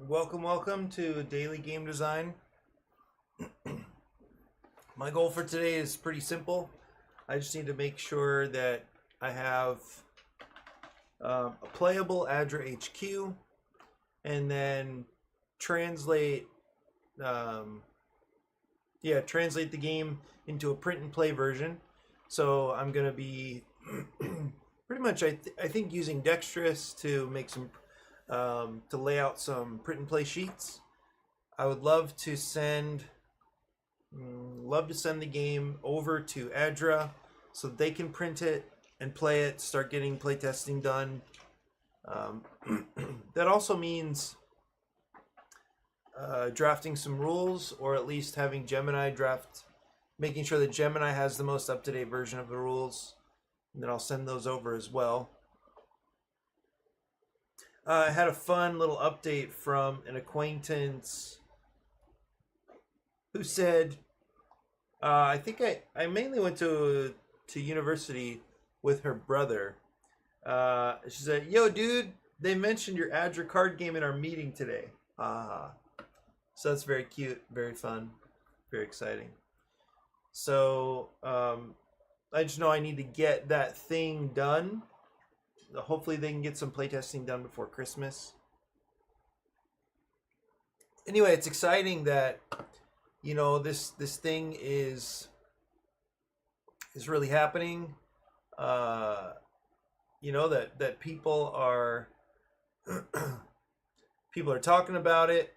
Welcome to Daily Game Design. My goal for today is pretty simple. I just need to make sure that I have a playable ADRA HQ, and then translate, um, translate the game into a print and play version. So I'm gonna be pretty much, I think, using Dexterous to make some to lay out some print and play sheets. I would love to send the game over to ADRA so that they can print it and play it, start getting playtesting done. That also means drafting some rules, or at least having Gemini draft, making sure that Gemini has the most up-to-date version of the rules, and then I'll send those over as well. I had a fun little update from an acquaintance who said, I think I mainly went to university with her brother. She said, "Yo, dude, they mentioned your ADRA card game in our meeting today." So that's very cute, very fun, very exciting. So I just know I need to get that thing done. Hopefully they can get some playtesting done before Christmas. Anyway, it's exciting that this thing is really happening. That people are people are talking about it.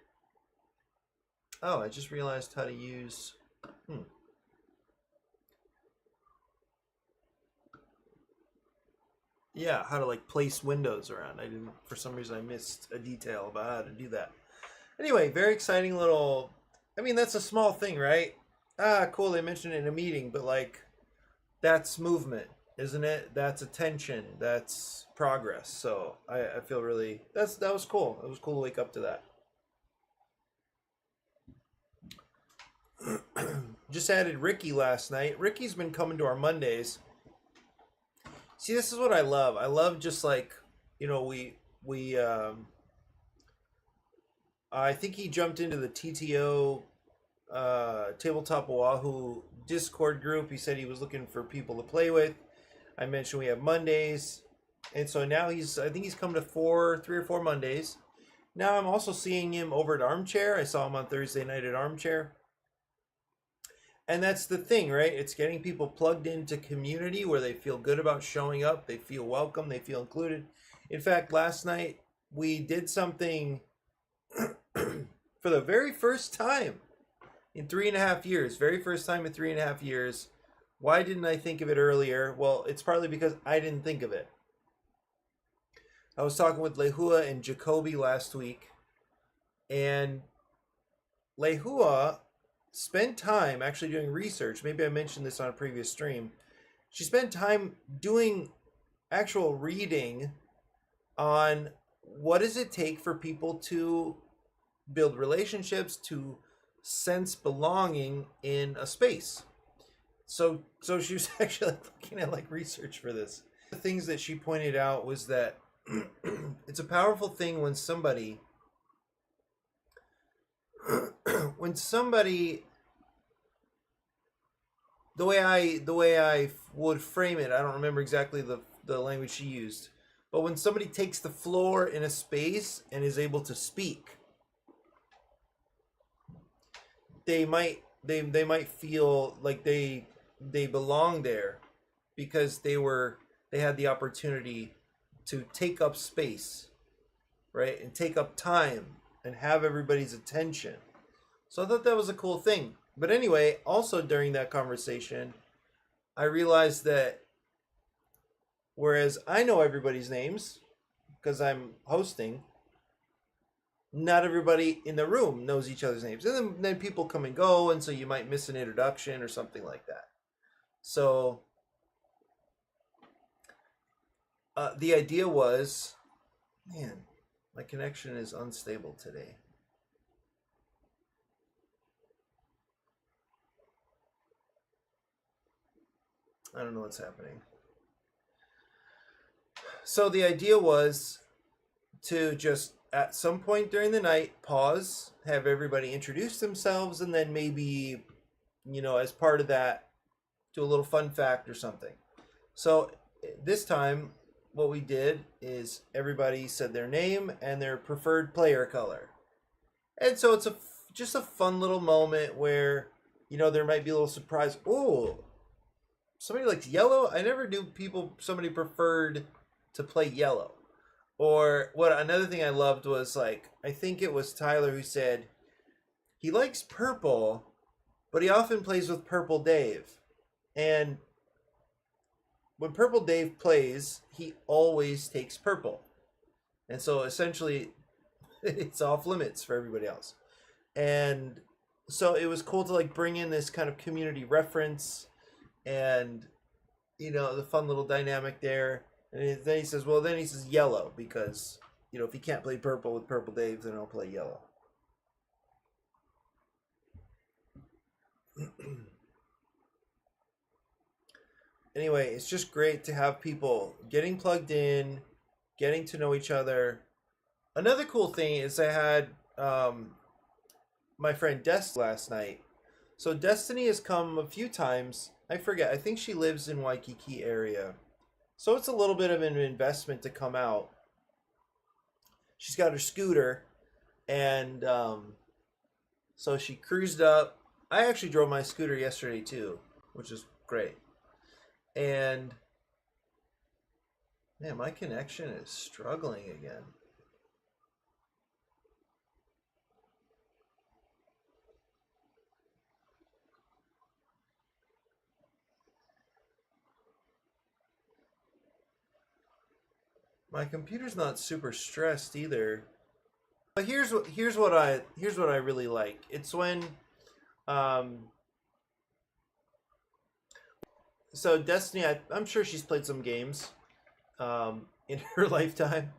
Oh, I just realized how to use. Yeah, how to place windows around. For some reason I missed a detail about how to do that. Anyway, very exciting little, that's a small thing, right? Cool, they mentioned it in a meeting, but that's movement, isn't it? That's attention, that's progress. So I feel really, that was cool. It was cool to wake up to that. Just added Ricky last night. Ricky's been coming to our Mondays. See, this is what I love. I love just I think he jumped into the TTO Tabletop Oahu Discord group. He said he was looking for people to play with. I mentioned we have Mondays, and so now I think he's come to 3 or 4 Mondays. Now I'm also seeing him over at Armchair. I saw him on Thursday night at Armchair. And that's the thing, right? It's getting people plugged into community where they feel good about showing up. They feel welcome. They feel included. In fact, last night we did something for the very first time in 3.5 years. Very first time in 3.5 years. Why didn't I think of it earlier? Well, it's partly because I didn't think of it. I was talking with Lehua and Jacoby last week, and Lehua spent time actually doing research. Maybe I mentioned this on a previous stream. She spent time doing actual reading on what does it take for people to build relationships, to sense belonging in a space. So she was actually looking at research for this. The things that she pointed out was that it's a powerful thing when somebody the way I would frame it, I don't remember exactly the language she used, but when somebody takes the floor in a space and is able to speak, they might feel like they belong there because they had the opportunity to take up space, right, and take up time and have everybody's attention. So I thought that was a cool thing. But anyway, also during that conversation, I realized that whereas I know everybody's names because I'm hosting, not everybody in the room knows each other's names. And then people come and go, and so you might miss an introduction or something like that. So the idea was, man, my connection is unstable today. I don't know what's happening. So the idea was to just at some point during the night, pause, have everybody introduce themselves, and then maybe, as part of that, do a little fun fact or something. So this time, what we did is everybody said their name and their preferred player color. And so it's just a fun little moment where, there might be a little surprise. Oh, somebody likes yellow? I never knew somebody preferred to play yellow. Or another thing I loved was, like, I think it was Tyler who said he likes purple, but he often plays with Purple Dave. And when Purple Dave plays, he always takes purple. And so essentially it's off limits for everybody else. And so it was cool to, like, bring in this kind of community reference and, the fun little dynamic there. And then he says yellow because, if he can't play purple with Purple Dave, then he'll play yellow. Anyway, it's just great to have people getting plugged in, getting to know each other. Another cool thing is I had my friend Destiny last night. So Destiny has come a few times. I forget. I think she lives in Waikiki area. So it's a little bit of an investment to come out. She's got her scooter, and so she cruised up. I actually drove my scooter yesterday too, which is great. And man, my connection is struggling again. My computer's not super stressed either. But here's what I really like. It's when so Destiny, I'm sure she's played some games in her lifetime,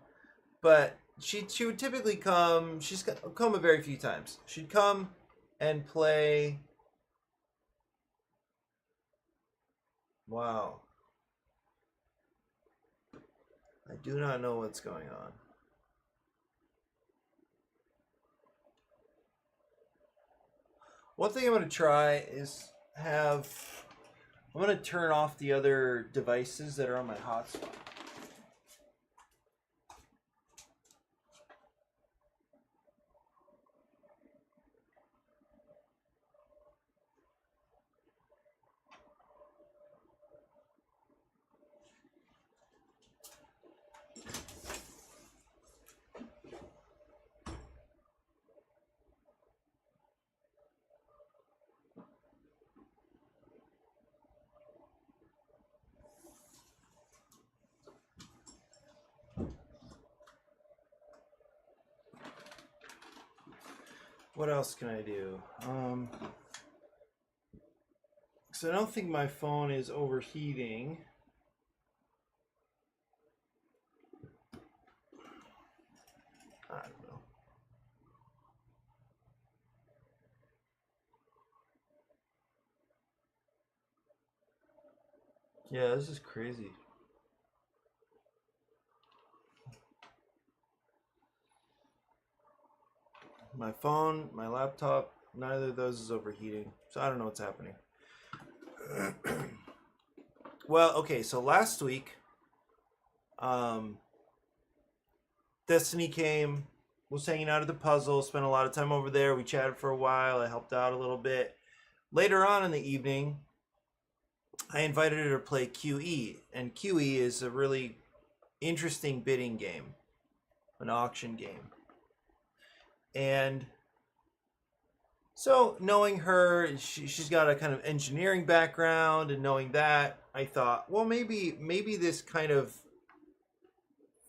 but she would typically come. She's come a very few times. She'd come and play. Wow. I do not know what's going on. One thing I'm going to try is I'm going to turn off the other devices that are on my hotspot. What else can I do? So I don't think my phone is overheating. I don't know. Yeah, this is crazy. My phone, my laptop, neither of those is overheating. So I don't know what's happening. Well, okay, so last week, Destiny came, was hanging out at the puzzle, spent a lot of time over there. We chatted for a while. I helped out a little bit. Later on in the evening, I invited her to play QE, and QE is a really interesting bidding game, an auction game. And so knowing her, she's got a kind of engineering background, and knowing that, I thought, well, maybe this kind of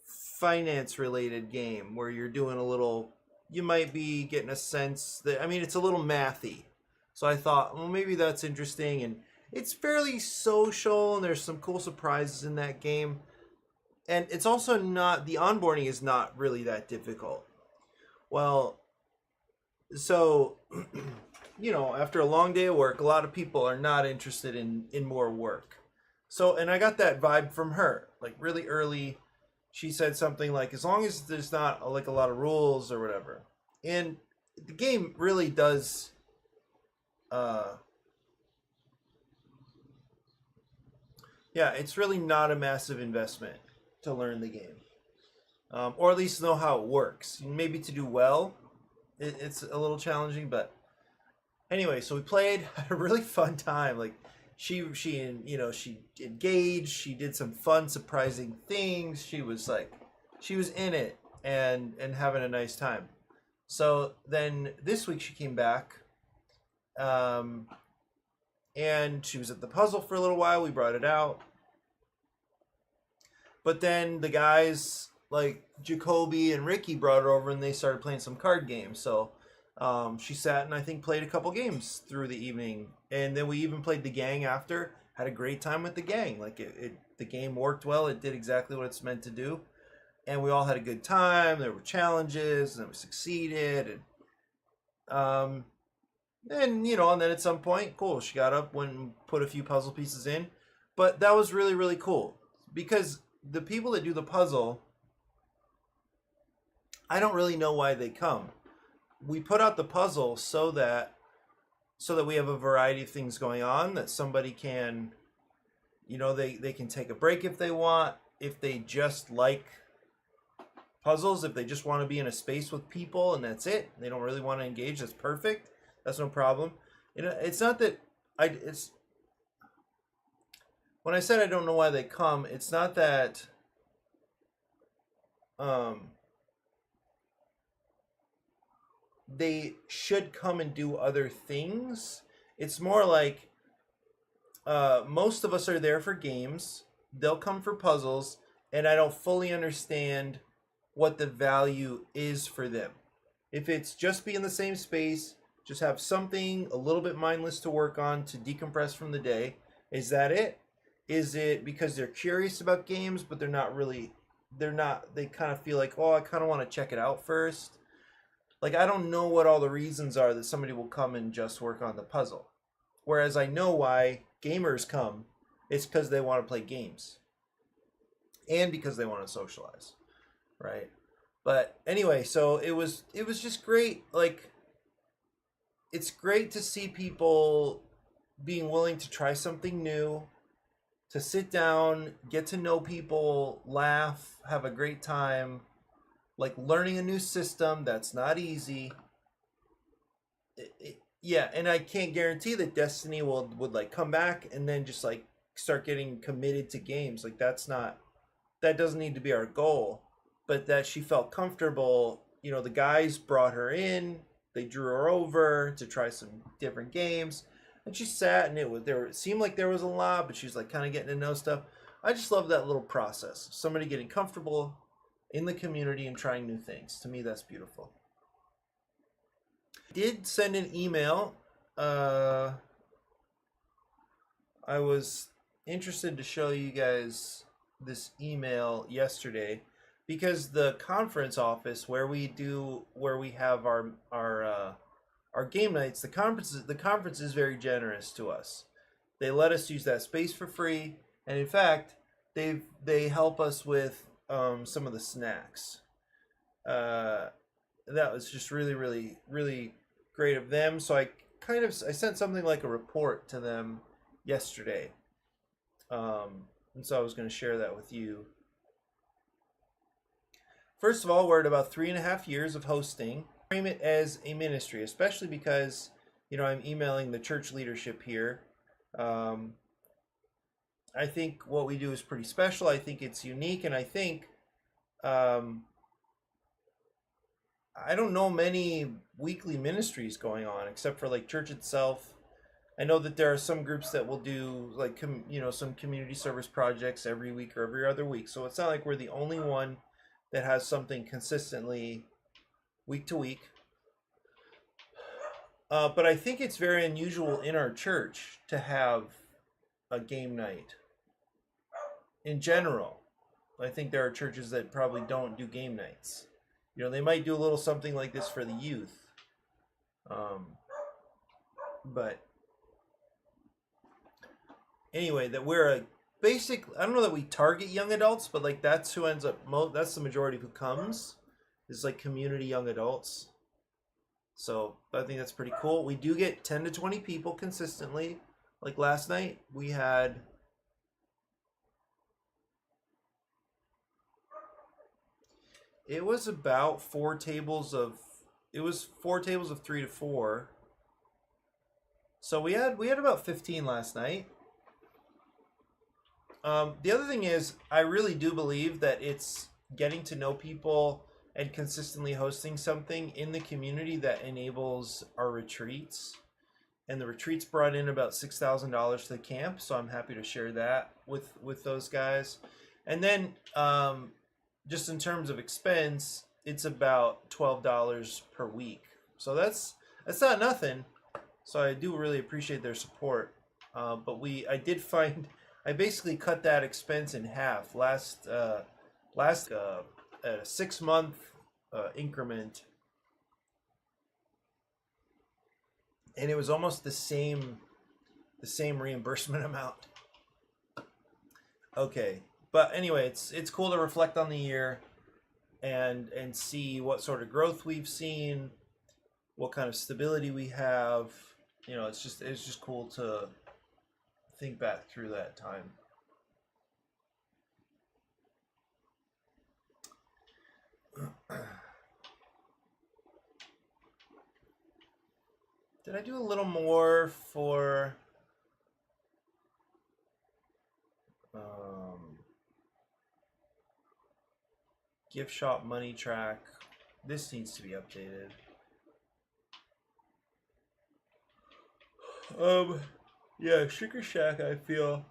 finance related game where you're doing you might be getting a sense that, it's a little mathy. So I thought, well, maybe that's interesting, and it's fairly social, and there's some cool surprises in that game. And it's also the onboarding is not really that difficult. Well, so, after a long day of work, a lot of people are not interested in more work. So, and I got that vibe from her, like really early. she said something like, as long as there's not like a lot of rules or whatever. And the game really does uh yeah, it's really not a massive investment to learn the game. Or at least know how it works. Maybe to do well, it's a little challenging, but anyway, so we played, had a really fun time. Like she engaged, she did some fun, surprising things. She was in it and having a nice time. So then this week she came back, um, and she was at the puzzle for a little while. We brought it out, but then the guys like Jacoby and Ricky brought her over and they started playing some card games. So she sat and I think played a couple games through the evening, and then we even played the gang after. Had a great time with the gang. Like the game worked well. It did exactly what it's meant to do, and we all had a good time. There were challenges, and we succeeded. And and then at some point, cool, she got up, went and put a few puzzle pieces in. But that was really, really cool because the people that do the puzzle, I don't really know why they come. We put out the puzzle so that we have a variety of things going on, that somebody can, they can take a break if they want, if they just like puzzles, if they just want to be in a space with people and that's it, they don't really want to engage, that's perfect. That's no problem. It's not that it's when I said I don't know why they come, it's not that they should come and do other things. It's more like most of us are there for games. They'll come for puzzles, and I don't fully understand what the value is for them. If it's just be in the same space, just have something a little bit mindless to work on to decompress from the day, is that it? Is it because they're curious about games, but they kind of feel like, oh, I kind of want to check it out first? Like, I don't know what all the reasons are that somebody will come and just work on the puzzle. Whereas I know why gamers come. It's because they want to play games. And because they want to socialize. Right? But anyway, so it was just great. Like, it's great to see people being willing to try something new, to sit down, get to know people, laugh, have a great time. Like learning a new system, that's not easy. Yeah, and I can't guarantee that Destiny would like come back and then just like start getting committed to games. Like that doesn't need to be our goal, but that she felt comfortable. The guys brought her in, they drew her over to try some different games, and she sat and it seemed like there was a lot, but she was like kind of getting to know stuff. I just love that little process. Somebody getting comfortable in the community and trying new things. To me, that's beautiful. Did send an email. I was interested to show you guys this email yesterday because the conference office where we have our game nights, the conference is very generous to us. They let us use that space for free, and in fact, they help us with some of the snacks. That was just really, really, really great of them. So I sent something like a report to them yesterday, and so I was going to share that with you. First of all, we're at about 3.5 years of hosting. Frame it as a ministry, especially because I'm emailing the church leadership here. I think what we do is pretty special. I think it's unique, and I think I don't know many weekly ministries going on except for like church itself. I know that there are some groups that will do like some community service projects every week or every other week. So it's not like we're the only one that has something consistently week to week. But I think it's very unusual in our church to have a game night. In general, I think there are churches that probably don't do game nights. They might do a little something like this for the youth. But anyway, that we're basically, I don't know that we target young adults, but like that's who ends up that's the majority who comes, is like community young adults. So I think that's pretty cool. We do get 10 to 20 people consistently. Like last night we had it was about four tables of 3 to 4. So we had about 15 last night. The other thing is, I really do believe that it's getting to know people and consistently hosting something in the community that enables our retreats. And the retreats brought in about $6,000 to the camp, so I'm happy to share that with those guys. And then just in terms of expense, it's about $12 per week. So that's not nothing. So I do really appreciate their support. But I basically cut that expense in half last at a 6-month increment, and it was almost the same reimbursement amount. Okay, but anyway, it's cool to reflect on the year and see what sort of growth we've seen, what kind of stability we have. You know, it's just cool to think back through that time. Did I do a little more for gift shop money track? This needs to be updated. Yeah, Sugar Shack, I feel,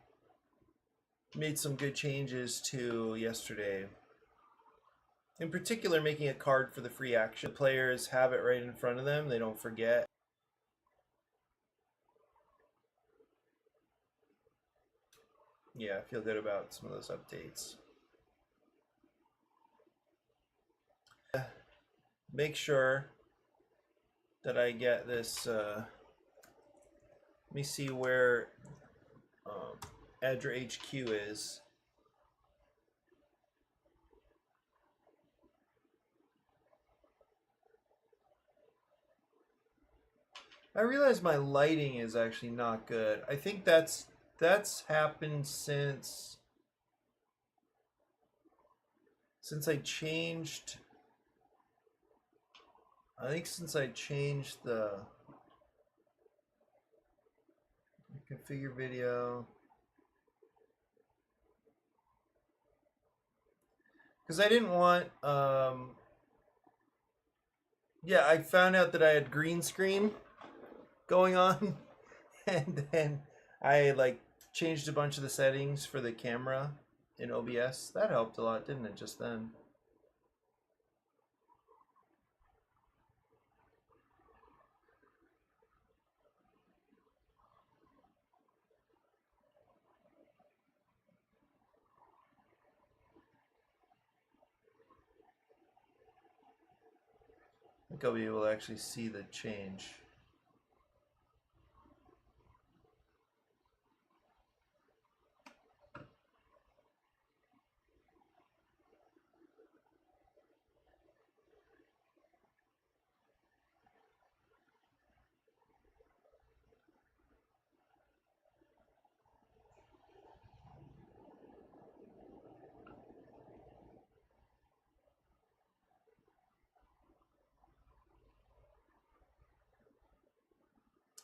made some good changes to yesterday. In particular, making a card for the free action. The players have it right in front of them, they don't forget. Yeah, I feel good about some of those updates. Make sure that I get this. Let me see where ADRA HQ is. I realize my lighting is actually not good. I think that's happened since I changed. I think since I changed the configure video, because I didn't want. Yeah, I found out that I had green screen going on, and then I like changed a bunch of the settings for the camera in OBS. That helped a lot, didn't it, just then? I think I'll be able to actually see the change.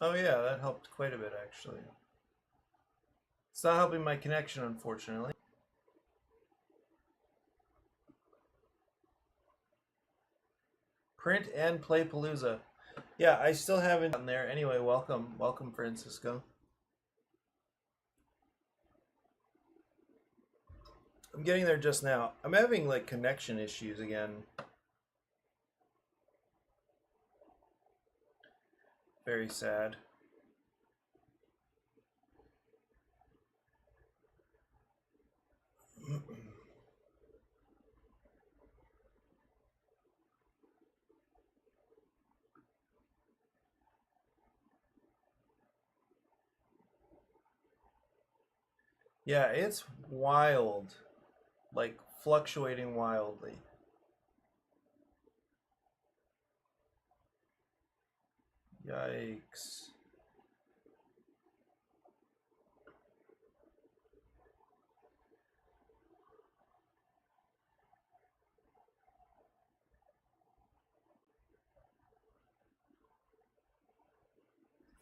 Oh yeah, that helped quite a bit actually. It's not helping my connection, unfortunately. Print and Play Palooza. Yeah, I still haven't gotten there. Anyway, welcome, Francisco. I'm getting there just now. I'm having like connection issues again. Very sad. Yeah, it's wild. Like fluctuating wildly. Yikes.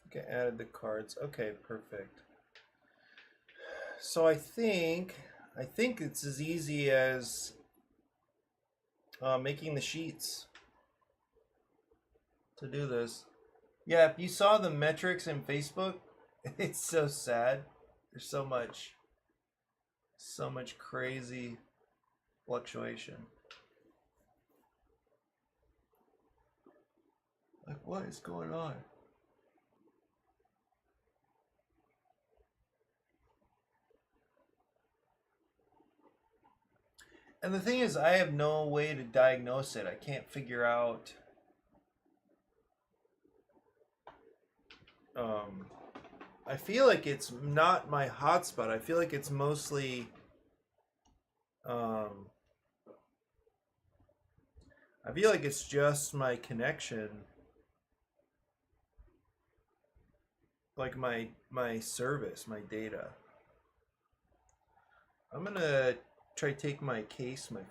Okay, added the cards. Okay, perfect. So I think it's as easy as making the sheets to do this. Yeah, if you saw the metrics in Facebook, it's so sad. There's so much crazy fluctuation. Like, what is going on? And the thing is, I have no way to diagnose it. I can't figure out. Um, I feel like it's not my hotspot. I feel like it's mostly. Um, I feel like it's just my connection, like my service, my data. I'm gonna try to take my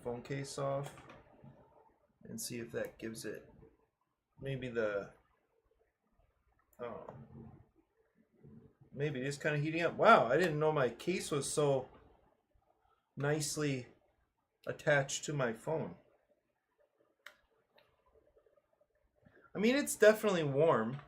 phone case off, and see if that gives it maybe the oh maybe it is kind of heating up. Wow, I didn't know my case was so nicely attached to my phone. I mean, it's definitely warm.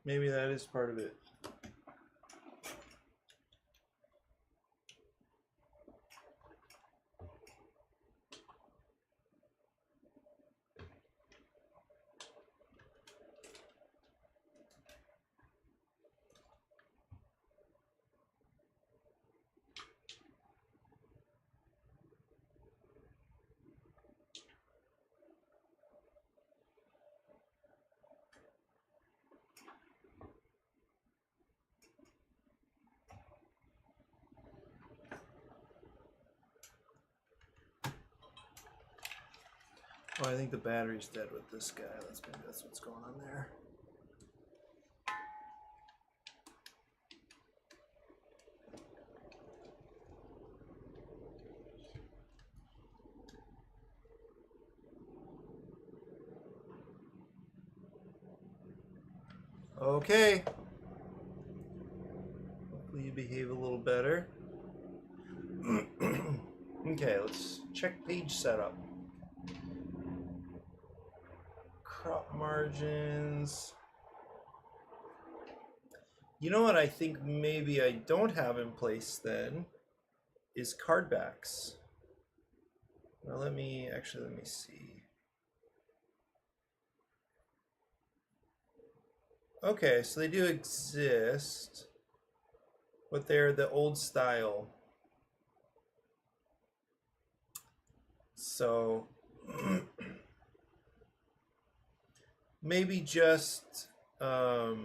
Maybe that is part of it. Oh, I think the battery's dead with this guy. Maybe that's what's going on there. Okay. Hopefully you behave a little better. Okay, let's check page setup. Crop margins. You know what I think maybe I don't have in place then is card backs. Well, let me see. Okay, so they do exist, but they're the old style. So maybe just okay,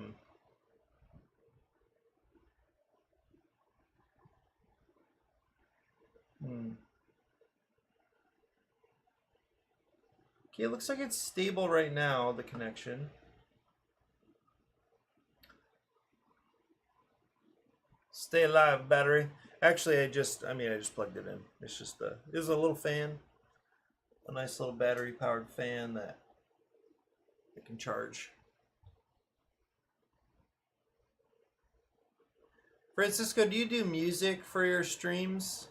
it looks like it's stable right now, the connection. Stay alive, battery. Actually, I just plugged it in. It's just there's a little fan, a nice little battery powered fan that it can charge. Francisco, do you do music for your streams?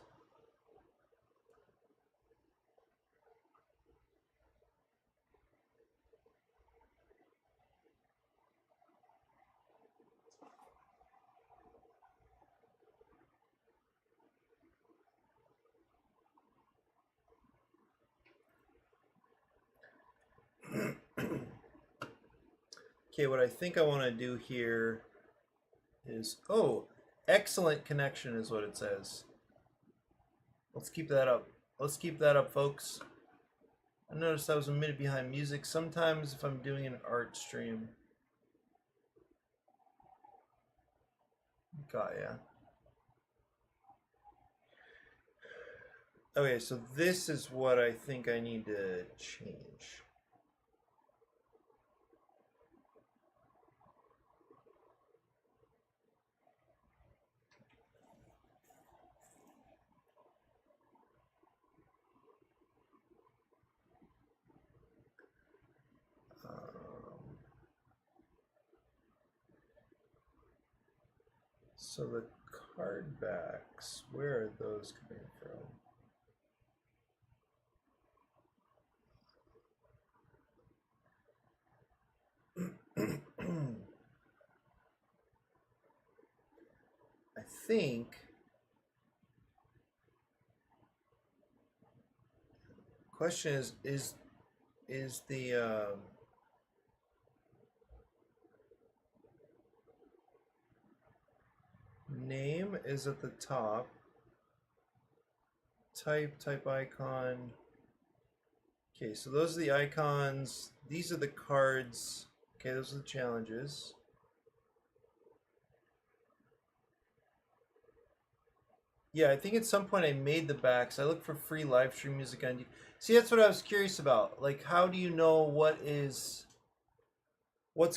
Okay, what I think I want to do here is, oh, excellent connection is what it says. Let's keep that up. Let's keep that up, folks. I noticed I was a minute behind music. Sometimes if I'm doing an art stream. Got ya. Okay, so this is what I think I need to change. So the card backs, where are those coming from? I think question is the name is at the top. Type icon. Okay, so those are the icons. These are the cards. Okay, those are the challenges. Yeah, I think at some point I made the backs. I look for free live stream music on. See, that's what I was curious about. Like, how do you know what's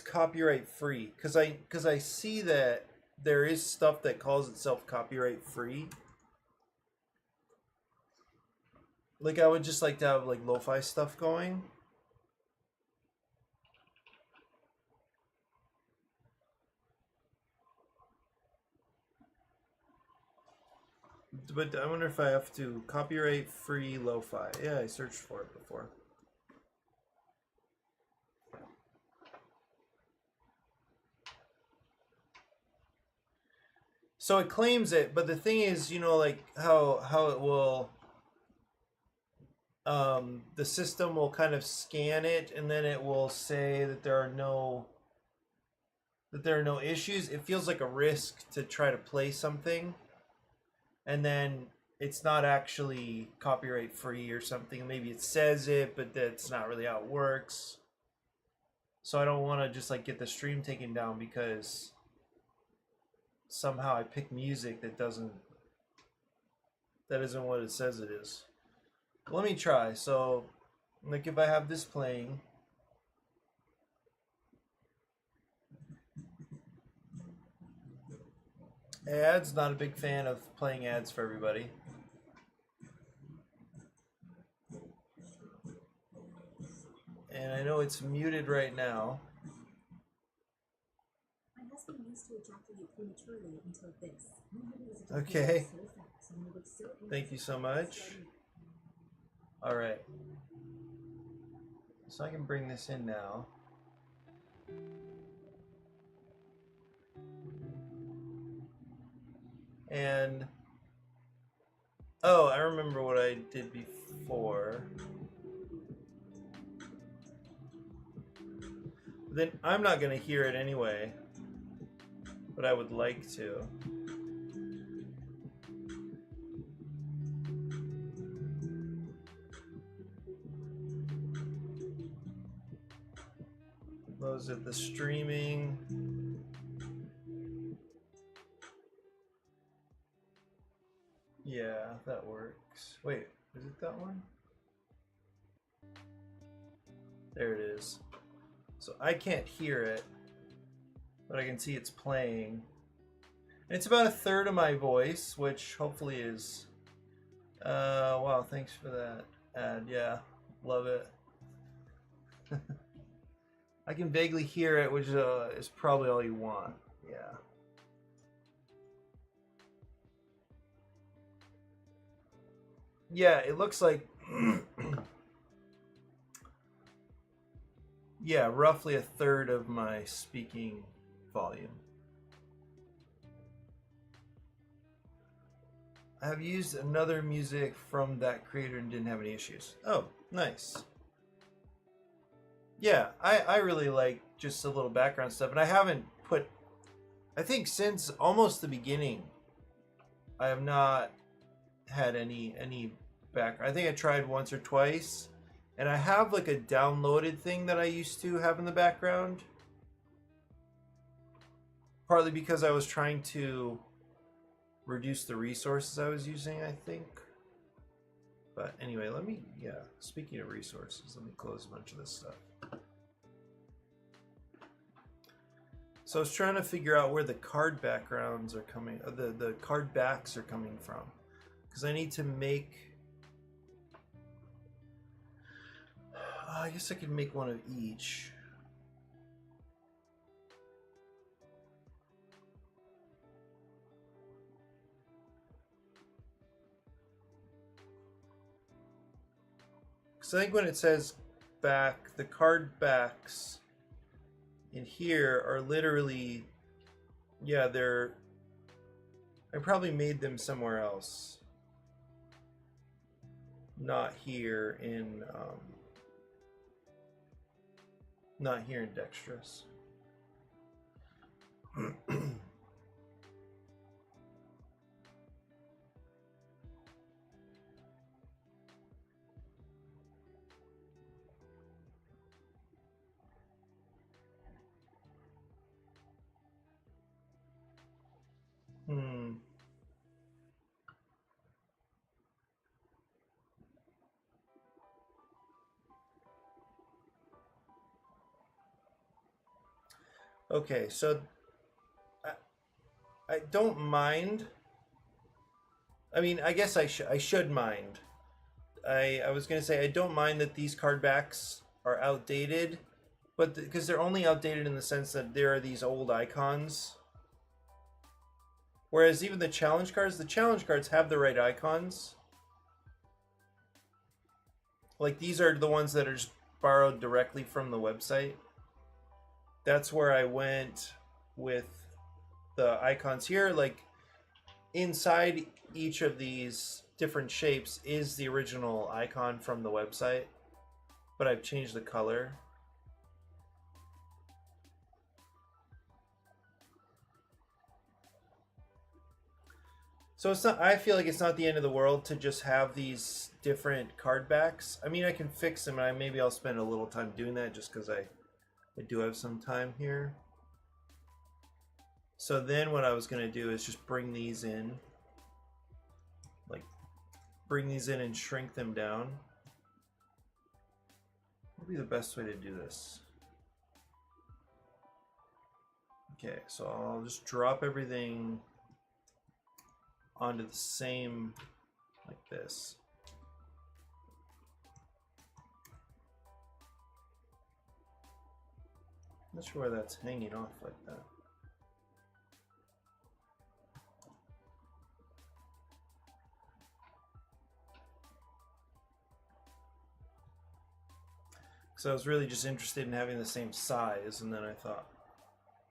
copyright free? Because I see that there is stuff that calls itself copyright free. Like, I would just like to have like lo-fi stuff going. But I wonder if I have to copyright free lo-fi. Yeah, I searched for it before. So it claims it, but the thing is, you know, like how it will the system will kind of scan it and then it will say that there are no issues. It feels like a risk to try to play something and then it's not actually copyright free or something. Maybe it says it, but that's not really how it works. So I don't want to just like get the stream taken down because somehow I pick music that isn't what it says it is. Let me try. So like if I have this playing, ads, not a big fan of playing ads for everybody. And I know it's muted right now. My husband used to ejaculate prematurely until this. Okay. Thank you so much. All right. So I can bring this in now. And oh, I remember what I did before. Then I'm not going to hear it anyway, but I would like to. Those are the streaming. Yeah, that works. Wait, is it that one? There it is. So I can't hear it, but I can see it's playing. And it's about a third of my voice, which hopefully is... wow, thanks for that ad. Yeah, love it. I can vaguely hear it, which is probably all you want. Yeah. Yeah, it looks like... yeah, roughly a third of my speaking volume. I have used another music from that creator and didn't have any issues. Oh, nice. Yeah, I really like just a little background stuff, and I haven't put, I think since almost the beginning, I have not had any back. I think I tried once or twice, and I have like a downloaded thing that I used to have in the background. Partly because I was trying to reduce the resources I was using, I think. But anyway, speaking of resources, let me close a bunch of this stuff. So I was trying to figure out where the card backgrounds are coming, the card backs are coming from. Because I need to make, I guess I could make one of each. So I think when it says back, the card backs in here are literally, yeah, I probably made them somewhere else. Not here in, not here in Dexterous. Okay, so I don't mind. I mean, I guess I should mind. I was gonna say I don't mind that these card backs are outdated, but because they're only outdated in the sense that there are these old icons. Whereas even the challenge cards have the right icons. Like these are the ones that are just borrowed directly from the website. That's where I went with the icons here. Like inside each of these different shapes is the original icon from the website, but I've changed the color. So it's not, I feel like it's not the end of the world to just have these different card backs. I mean, I can fix them, and maybe I'll spend a little time doing that just because I do have some time here. So then what I was going to do is just bring these in. Like, bring these in and shrink them down. What would be the best way to do this? Okay, so I'll just drop everything onto the same, like this. Not sure why that's hanging off like that. So I was really just interested in having the same size, and then I thought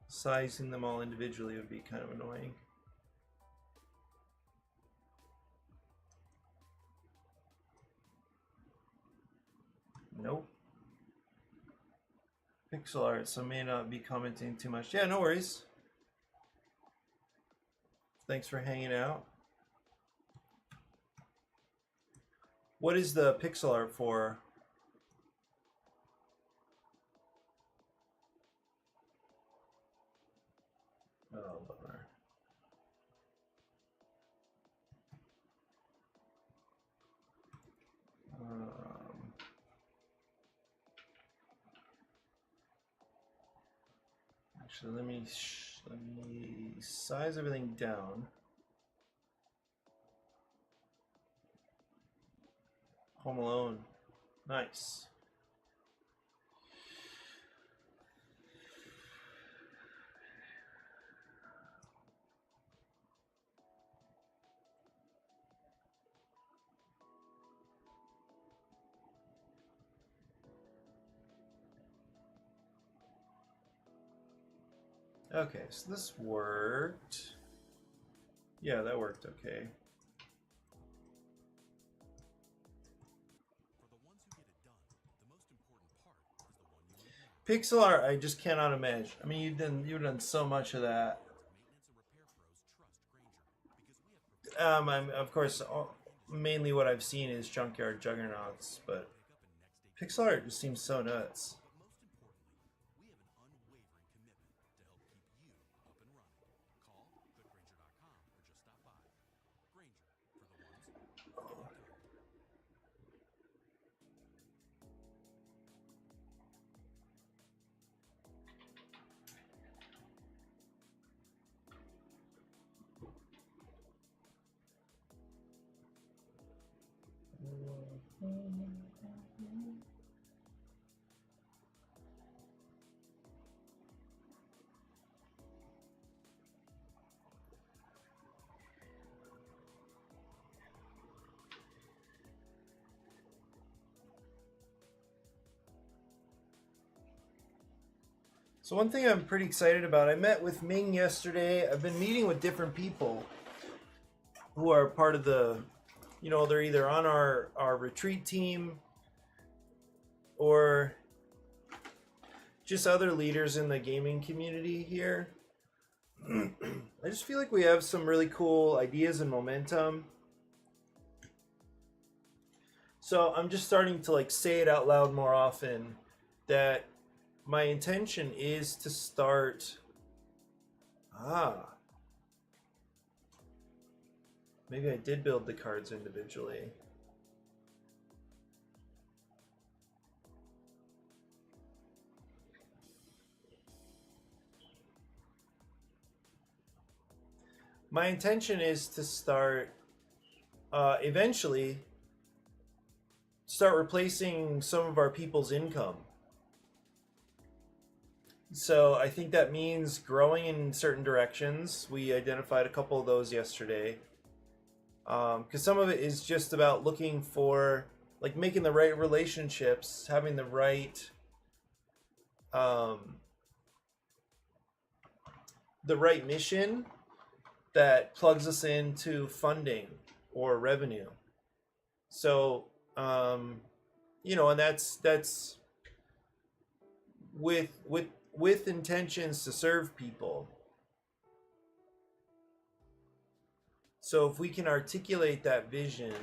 sizing them all individually would be kind of annoying. Nope. Pixel art, so may not be commenting too much. Yeah, no worries. Thanks for hanging out. What is the pixel art for? Oh, bummer. Actually, let me size everything down. Home Alone, nice. Okay, so this worked. Yeah, that worked okay. Pixel art, I just cannot imagine. I mean, you've done so much of that. I'm of course mainly what I've seen is Junkyard Juggernauts, but pixel art just seems so nuts. So one thing I'm pretty excited about, I met with Ming yesterday. I've been meeting with different people who are part of the, they're either on our retreat team or just other leaders in the gaming community here. I just feel like we have some really cool ideas and momentum. So I'm just starting to like say it out loud more often that my intention is to start. Maybe I did build the cards individually. My intention is to start, eventually, start replacing some of our people's income. So I think that means growing in certain directions. We identified a couple of those yesterday. Because some of it is just about looking for, like, making the right relationships, having the right, mission that plugs us into funding or revenue. So, and that's with intentions to serve people. So if we can articulate that vision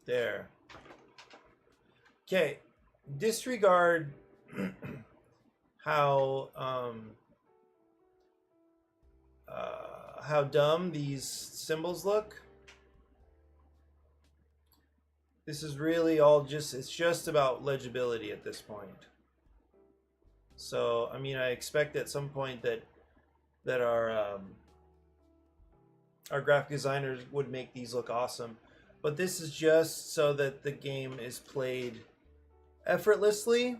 there. Okay, disregard how dumb these symbols look. This is really all it's just about legibility at this point. So, I mean, I expect at some point that our graphic designers would make these look awesome. But this is just so that the game is played effortlessly.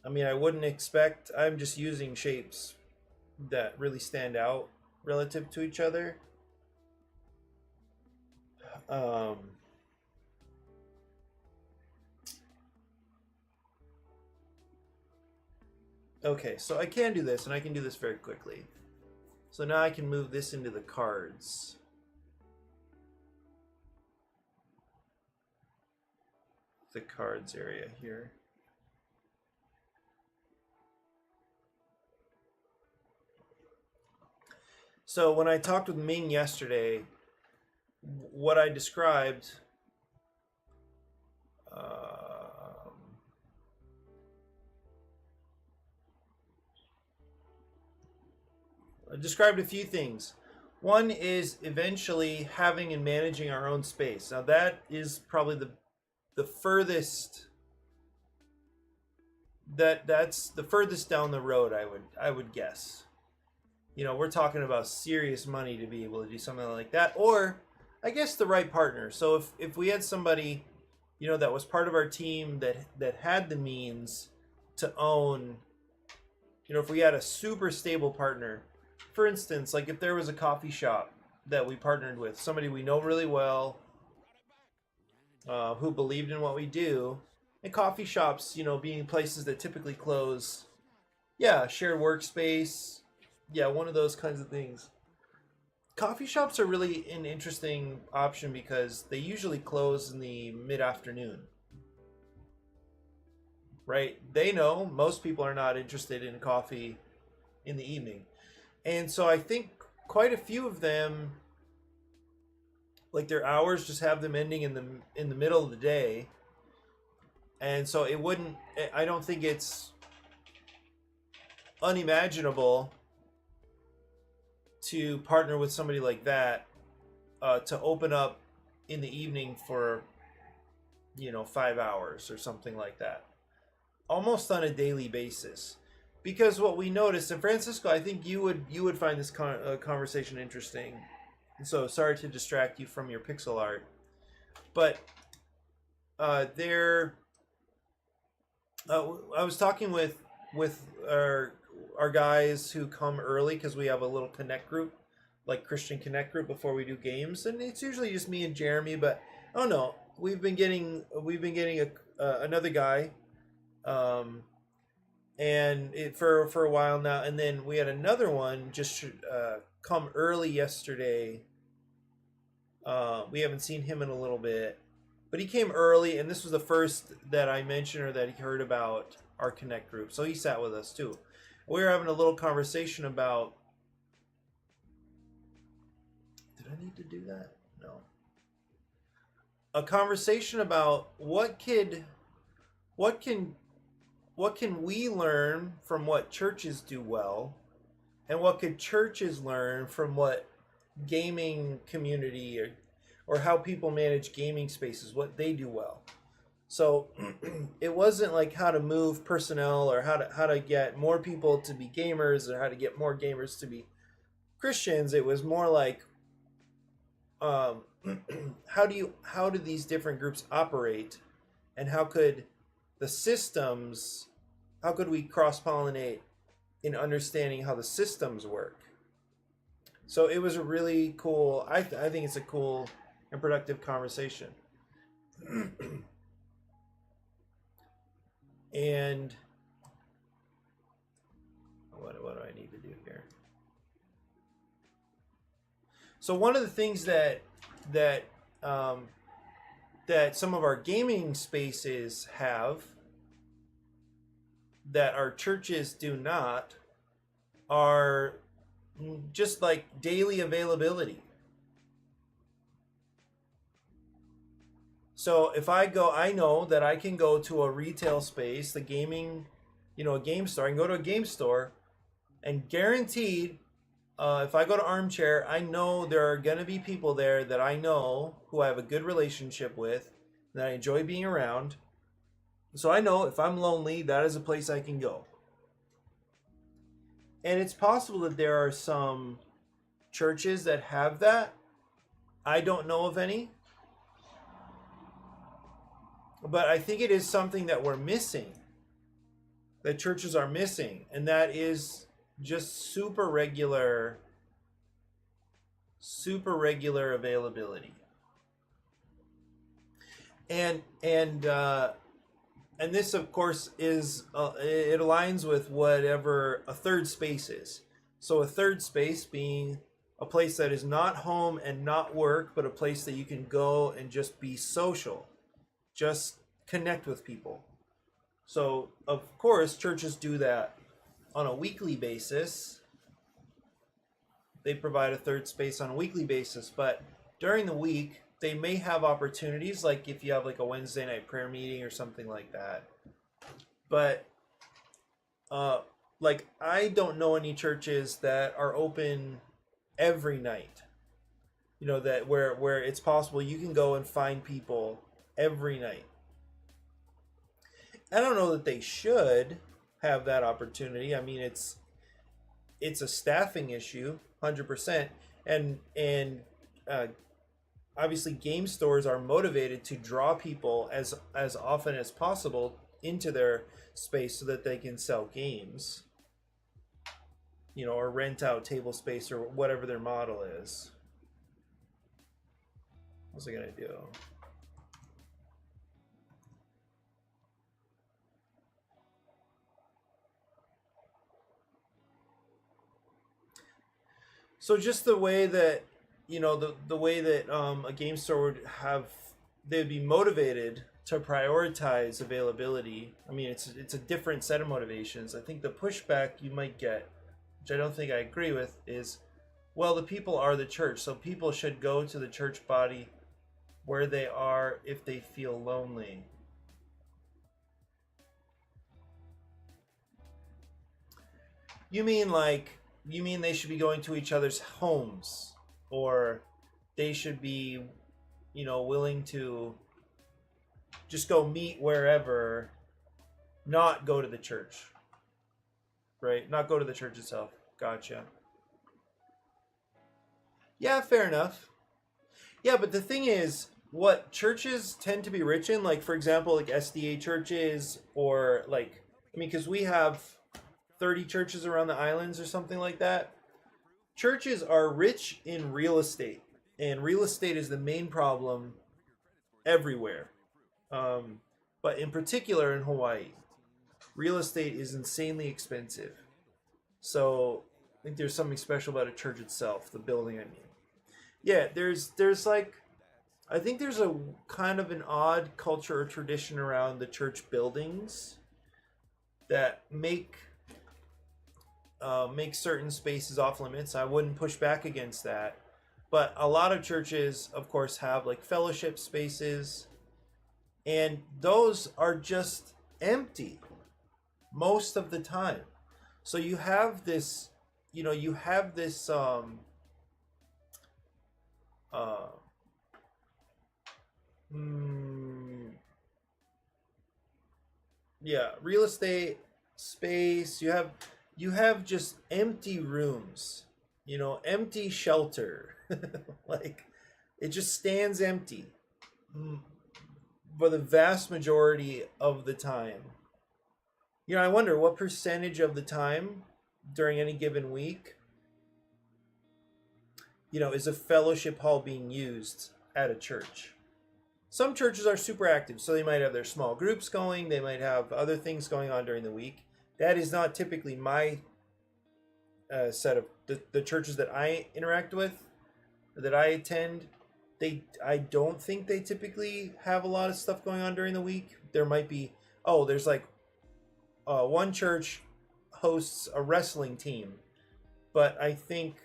I mean, I wouldn't expect, I'm just using shapes that really stand out relative to each other. Okay, so I can do this, and I can do this very quickly. So now I can move this into the cards. The cards area here. So when I talked with Ming yesterday, what I described I described a few things. One is eventually having and managing our own space. Now that is probably the furthest that's the furthest down the road, I would guess. We're talking about serious money to be able to do something like that, or I guess the right partner. So if we had somebody, that was part of our team that had the means to own, if we had a super stable partner, for instance, like if there was a coffee shop that we partnered with, somebody we know really well, who believed in what we do, and coffee shops, being places that typically close, shared workspace, one of those kinds of things. Coffee shops are really an interesting option because they usually close in the mid-afternoon. Right? They know most people are not interested in coffee in the evening. And so I think quite a few of them, like their hours just have them ending in the middle of the day, and so it wouldn't. I don't think it's unimaginable to partner with somebody like that to open up in the evening for 5 hours or something like that, almost on a daily basis. Because what we noticed in Francisco, I think you would find this conversation interesting. And so sorry to distract you from your pixel art, but there, I was talking with our guys who come early because we have a little connect group, like Christian connect group, before we do games, and it's usually just me and Jeremy. But I don't know, we've been getting another guy, and for a while now, and then we had another one just come early yesterday. We haven't seen him in a little bit, but he came early, and this was the first that I mentioned or that he heard about our connect group, so he sat with us too. We were having a little conversation about. Did I need to do that? No. A conversation about what can we learn from what churches do well, and what could churches learn from what gaming community or how people manage gaming spaces, what they do well. So it wasn't like how to move personnel or how to get more people to be gamers or how to get more gamers to be Christians. It was more like how do these different groups operate, and how could we cross-pollinate in understanding how the systems work. So it was a really cool, I think it's a cool and productive conversation. And what do I need to do here? So one of the things that some of our gaming spaces have that our churches do not are just like daily availability. So if I know that I can go to a retail space, the gaming, a game store. I can go to a game store, and guaranteed, if I go to Armchair, I know there are going to be people there that I know who I have a good relationship with, that I enjoy being around. So I know if I'm lonely, that is a place I can go. And it's possible that there are some churches that have that. I don't know of any. But I think it is something that we're missing, that churches are missing, and that is just super regular availability. And this, of course, is it aligns with whatever a third space is. So a third space being a place that is not home and not work, but a place that you can go and just be social, just connect with people. So, of course, churches do that on a weekly basis. They provide a third space on a weekly basis, but during the week, they may have opportunities, like if you have like a Wednesday night prayer meeting or something like that. But like I don't know any churches that are open every night. That where it's possible you can go and find people every night. I don't know that they should have that opportunity. I mean, it's a staffing issue, 100%, and obviously game stores are motivated to draw people as often as possible into their space so that they can sell games, or rent out table space or whatever their model is. What's I gonna do? So just the way that the way that a game store would they'd be motivated to prioritize availability. I mean, it's a different set of motivations. I think the pushback you might get, which I don't think I agree with, is Well, the people are the church, so people should go to the church body where they are if they feel lonely. You mean they should be going to each other's homes, or they should be, willing to just go meet wherever, not go to the church, right? Not go to the church itself. Gotcha. Yeah, fair enough. Yeah, but the thing is, what churches tend to be rich in, like for example, like SDA churches, or like, I mean, because we have 30 churches around the islands or something like that. Churches are rich in real estate, and real estate is the main problem everywhere. Um, but in particular in Hawaii, real estate is insanely expensive. So I think there's something special about a church itself, the building. I mean, yeah, there's like, I think there's a kind of an odd culture or tradition around the church buildings that make certain spaces off limits. I wouldn't push back against that. But a lot of churches, of course, have like fellowship spaces, and those are just empty most of the time. So you have this, you have this uh mm, yeah, real estate space. You have just empty rooms, empty shelter. Like it just stands empty mm, for the vast majority of the time. I wonder what percentage of the time during any given week, is a fellowship hall being used at a church. Some churches are super active, so they might have their small groups going, they might have other things going on during the week. That is not typically my set of the churches that I interact with, that I attend. I don't think they typically have a lot of stuff going on during the week. There might be, there's like one church hosts a wrestling team, but I think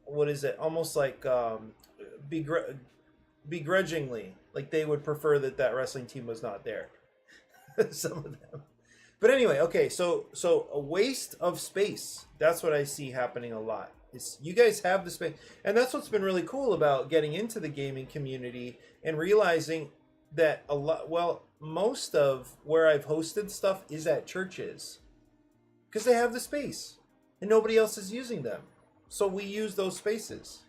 what is it? Almost like begrudgingly, like they would prefer that wrestling team was not there. Some of them. But anyway, okay, so a waste of space. That's what I see happening a lot. You guys have the space, and that's what's been really cool about getting into the gaming community and realizing that most of where I've hosted stuff is at churches because they have the space and nobody else is using them. So we use those spaces.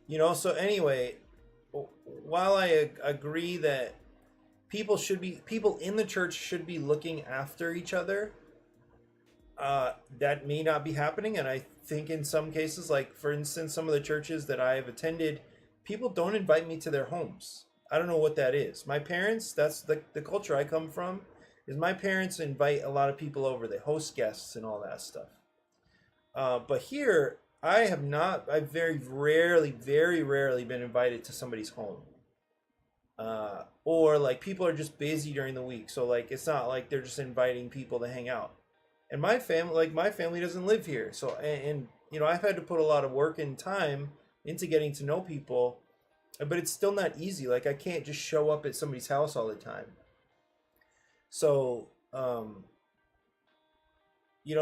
So anyway, while I agree that people in the church should be looking after each other, that may not be happening. And I think in some cases, like for instance, some of the churches that I've attended, people don't invite me to their homes. I don't know what that is. My parents, that's the culture I come from, is my parents invite a lot of people over. They host guests and all that stuff. But here, I've very rarely been invited to somebody's home. Or like people are just busy during the week. So like, it's not like they're just inviting people to hang out. And my family doesn't live here. So, and I've had to put a lot of work and time into getting to know people, but it's still not easy. Like I can't just show up at somebody's house all the time. So,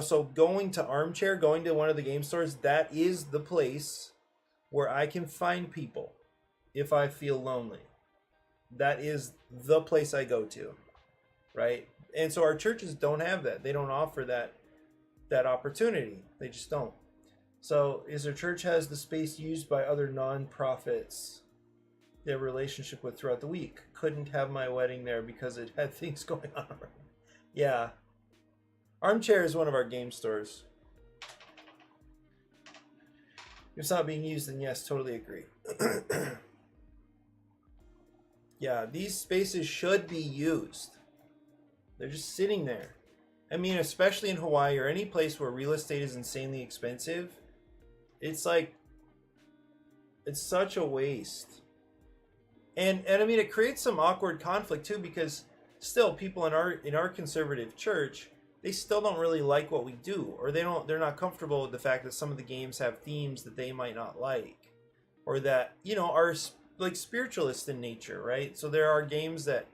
so going to Armchair, going to one of the game stores, that is the place where I can find people if I feel lonely. That is the place I go to, right? And so our churches don't have that. They don't offer that opportunity. They just don't. So is their church has the space used by other non-profits they have a relationship with throughout the week. Couldn't have my wedding there because it had things going on. Yeah. Armchair is one of our game stores. If it's not being used, then yes, totally agree. Yeah, these spaces should be used. They're just sitting there. I mean, especially in Hawaii or any place where real estate is insanely expensive, it's like, it's such a waste. And I mean, it creates some awkward conflict too, because still people in our conservative church, they still don't really like what we do, or they're not comfortable with the fact that some of the games have themes that they might not like, or that, you know, are like spiritualist in nature, right? So there are games that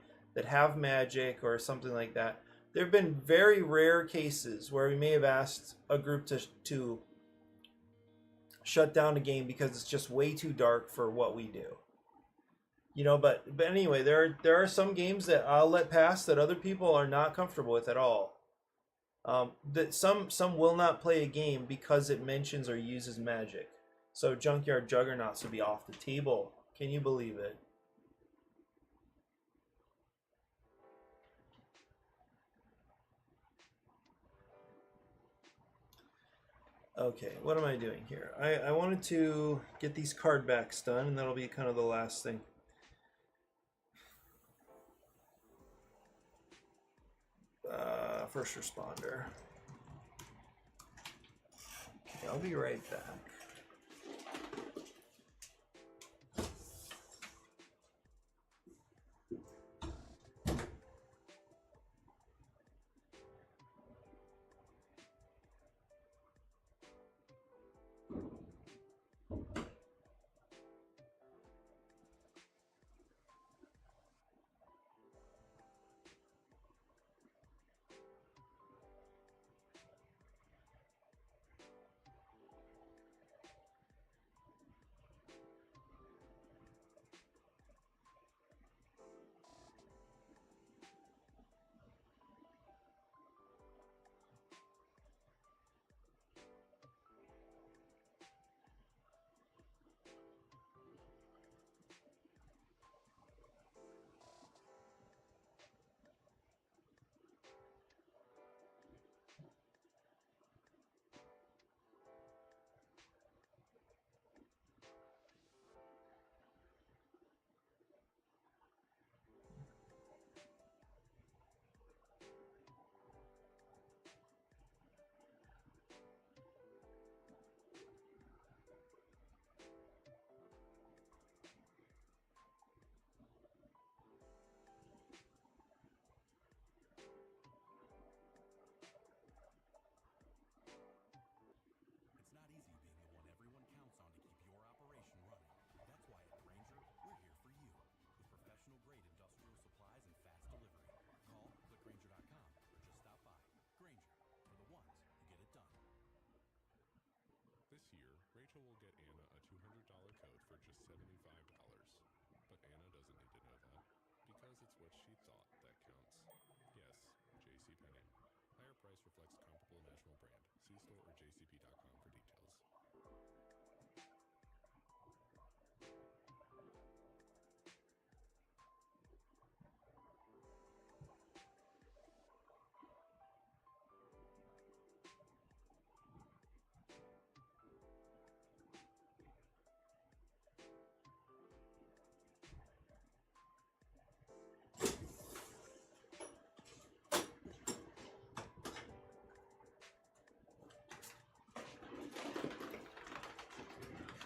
have magic or something like that. There have been very rare cases where we may have asked a group to shut down a game because it's just way too dark for what we do. You know, but anyway, there are some games that I'll let pass that other people are not comfortable with at all. That some will not play a game because it mentions or uses magic. So Junkyard Juggernauts would be off the table. Can you believe it? Okay, what am I doing here? I wanted to get these card backs done, and that'll be kind of the last thing. First responder. Okay, I'll be right back.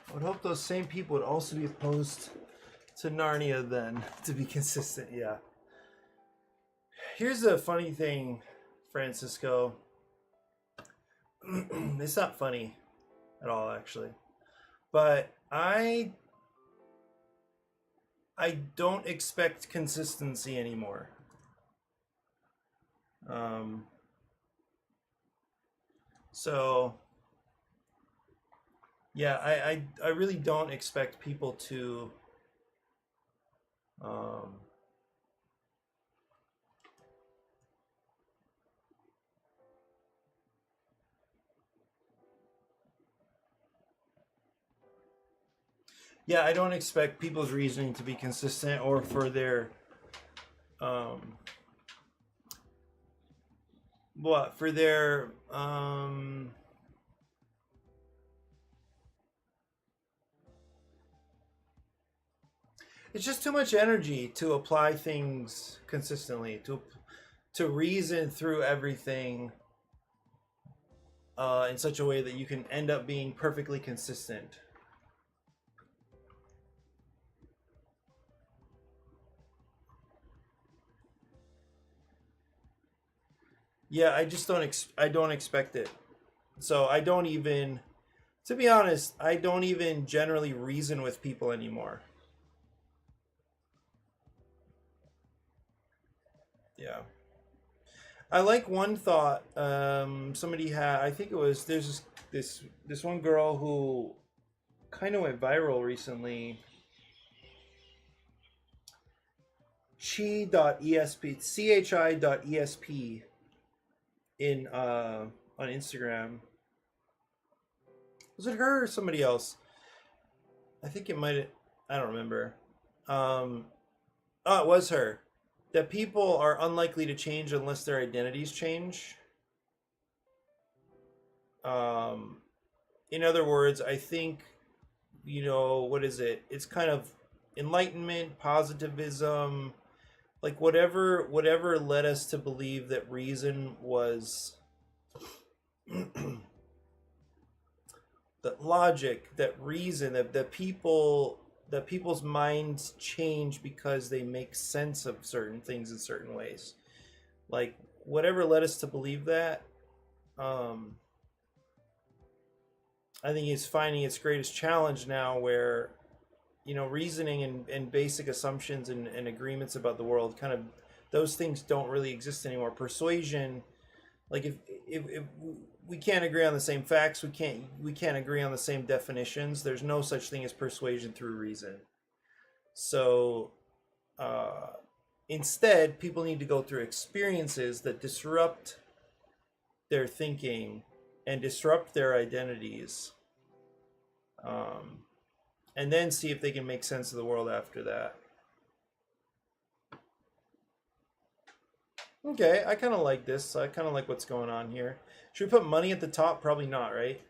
I would hope those same people would also be opposed to Narnia then, to be consistent, yeah. Here's a funny thing, Francisco. It's not funny at all, actually. But I don't expect consistency anymore. So yeah, I really don't expect people to yeah, I don't expect people's reasoning to be consistent or for their for their it's just too much energy to apply things consistently, to reason through everything in such a way that you can end up being perfectly consistent. Yeah, I just I don't expect it. So I don't even, to be honest, I don't even generally reason with people anymore. Yeah. I like one thought somebody had, I think it was, there's this one girl who kind of went viral recently. Chi.esp in on Instagram. Was it her or somebody else? I think it might, I don't remember. Um oh, it was her. That people are unlikely to change unless their identities change. Um in other words, I think, what is it? It's kind of enlightenment, positivism, like whatever led us to believe that reason was that logic, that reason, that people's minds change because they make sense of certain things in certain ways. Like whatever led us to believe that, um, I think is finding its greatest challenge now, where reasoning and basic assumptions and agreements about the world, kind of those things don't really exist anymore. Persuasion, like if we can't agree on the same facts, we can't agree on the same definitions. There's no such thing as persuasion through reason. So uh, instead, people need to go through experiences that disrupt their thinking and disrupt their identities, um, and then see if they can make sense of the world after that. Okay, I kind of like this. I kind of like what's going on here. Should we put money at the top? Probably not, right?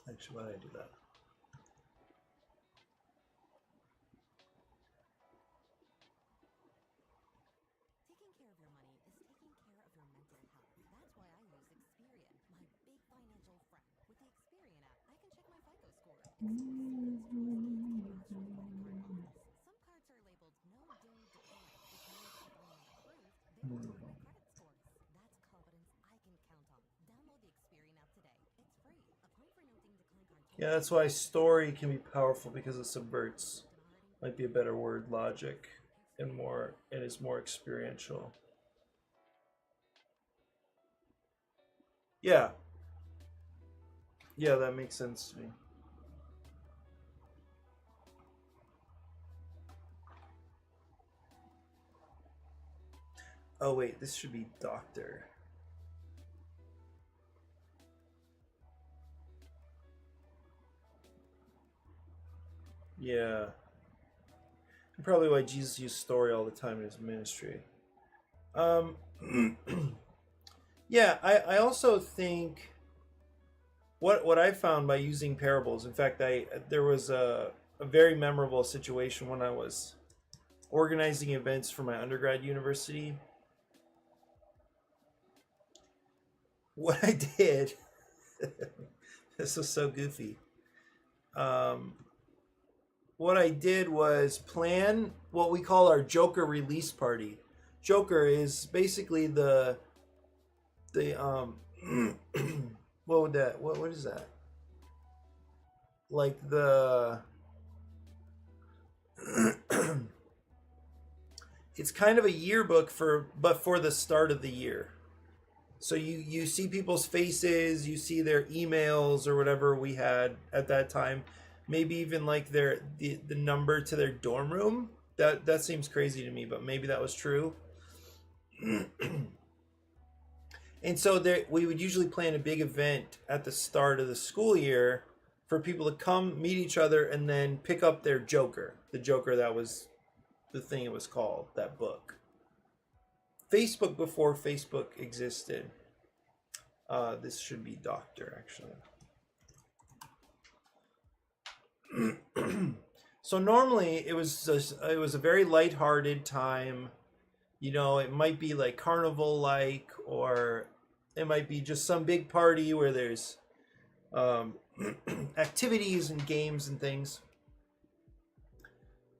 Actually, why did I do that? Taking care of your money is taking care of your mental health. That's why I use Experian, my big financial friend. With the Experian app, I can check my FICO score, explore savings tools, and take cash from credit card payments. Some cards are labeled no due decline, which means if I'm not approved, they won't lower my credit scores. That's confidence I can count on. Download the Experian app today. It's free. Apply for noting decline card Yeah, totally that's free. why story can be powerful, because it If you subverts, haven't already, might be a better word, logic, and Experian and is more experiential. Yeah, yeah, that makes sense to me. Oh wait, this should be doctor. Yeah, and probably why Jesus used story all the time in his ministry. Um, yeah, I also think what I found by using parables. In fact, I there was a very memorable situation when I was organizing events for my undergrad university. What I did, this was so goofy. Um, what I did was plan what we call our Joker release party. Joker is basically the what would that what is that? Like the it's kind of a yearbook for the start of the year. So you see people's faces, you see their emails or whatever we had at that time, maybe even like the number to their dorm room. That seems crazy to me, but maybe that was true. And so there, we would usually plan a big event at the start of the school year for people to come meet each other and then pick up their Joker, the Joker that was the thing it was called, that book. Facebook before Facebook existed. This should be Doctor actually. So normally it was a very lighthearted time. It might be like carnival like, or It might be just some big party where there's um, activities and games and things.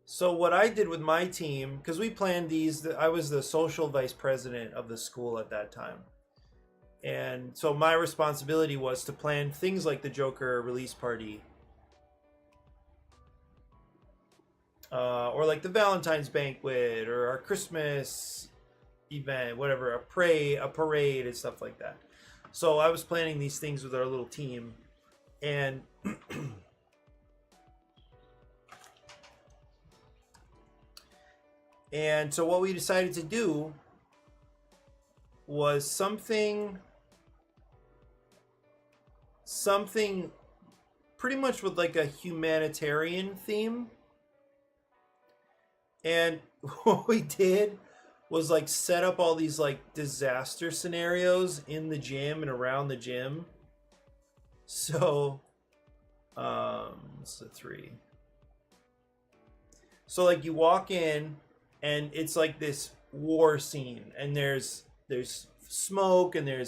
So what I did with my team, because we planned these, I was the social vice president of the school at that time. And so my responsibility was to plan things like the Joker release party, or like the Valentine's banquet, or our Christmas event, whatever, a parade and stuff like that. So I was planning these things with our little team, and and so what we decided to do was something pretty much with like a humanitarian theme. And what we did was like set up all these like disaster scenarios in the gym and around the gym. So it's a 3. So like you walk in and it's like this war scene, and there's smoke, and there